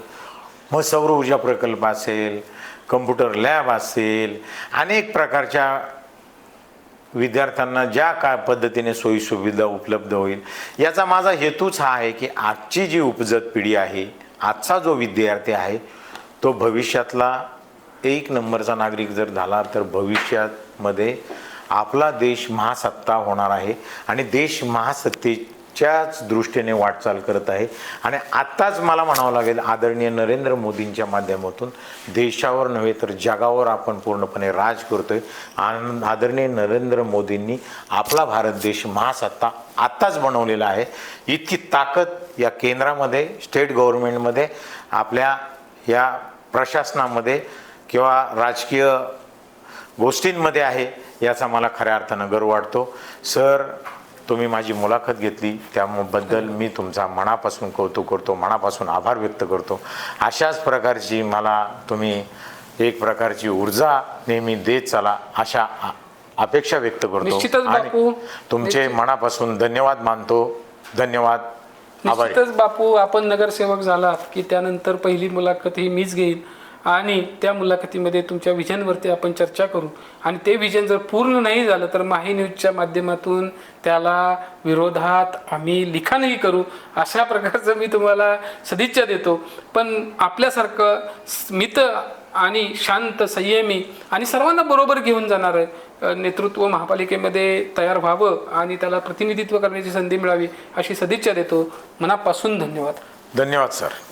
मग सौर ऊर्जा प्रकल्प असेल, कम्प्युटर लॅब असेल, अनेक प्रकारच्या विद्यार्थ्यांना ज्या काय पद्धतीने सोयीसुविधा उपलब्ध होईल याचा माझा हेतूच हा आहे की आजची जी उपजत पिढी आहे, आजचा जो विद्यार्थी आहे तो भविष्यातला 1 नंबरचा नागरिक जर झाला तर भविष्यामध्ये आपला देश महासत्ता होणार आहे. आणि देश महासत्तेच्याच दृष्टीने वाटचाल करत आहे. आणि आत्ताच मला म्हणावं लागेल, आदरणीय नरेंद्र मोदींच्या माध्यमातून देशावर नव्हे तर जगावर आपण पूर्णपणे राज करतोय. आणि आदरणीय नरेंद्र मोदींनी आपला भारत देश महासत्ता आत्ताच बनवलेला आहे. इतकी ताकद या केंद्रामध्ये, स्टेट गव्हर्नमेंटमध्ये, आपल्या या प्रशासनामध्ये किंवा राजकीय गोष्टींमध्ये आहे, याचा मला खऱ्या अर्थानं गर्व वाटतो. सर, तुम्ही माझी मुलाखत घेतली त्याबद्दल मी तुमचा मनापासून कौतुक करतो, मनापासून आभार व्यक्त करतो. अशाच प्रकारची मला तुम्ही एक प्रकारची ऊर्जा नेहमी देत चला अशा अपेक्षा व्यक्त करतो निश्चितच आणि बापू, तुमचे मनापासून धन्यवाद मानतो. धन्यवाद. आभारी. निश्चितच बापू, आपण नगरसेवक झालात की त्यानंतर पहिली मुलाखत ही मीच घेईन आणि त्या मुलाखतीमध्ये तुमच्या विजनवरती आपण चर्चा करू आणि ते विजन जर पूर्ण नाही झालं तर माही न्यूजच्या माध्यमातून त्याला विरोधात आम्ही लिखाणही करू. अशा प्रकारचं मी तुम्हाला सदिच्छा देतो. पण आपल्यासारखं स्मित आणि शांत, संयमी आणि सर्वांना बरोबर घेऊन जाणारं नेतृत्व महापालिकेमध्ये तयार व्हावं आणि त्याला प्रतिनिधित्व करण्याची संधी मिळावी अशी सदिच्छा देतो. मनापासून धन्यवाद. धन्यवाद सर.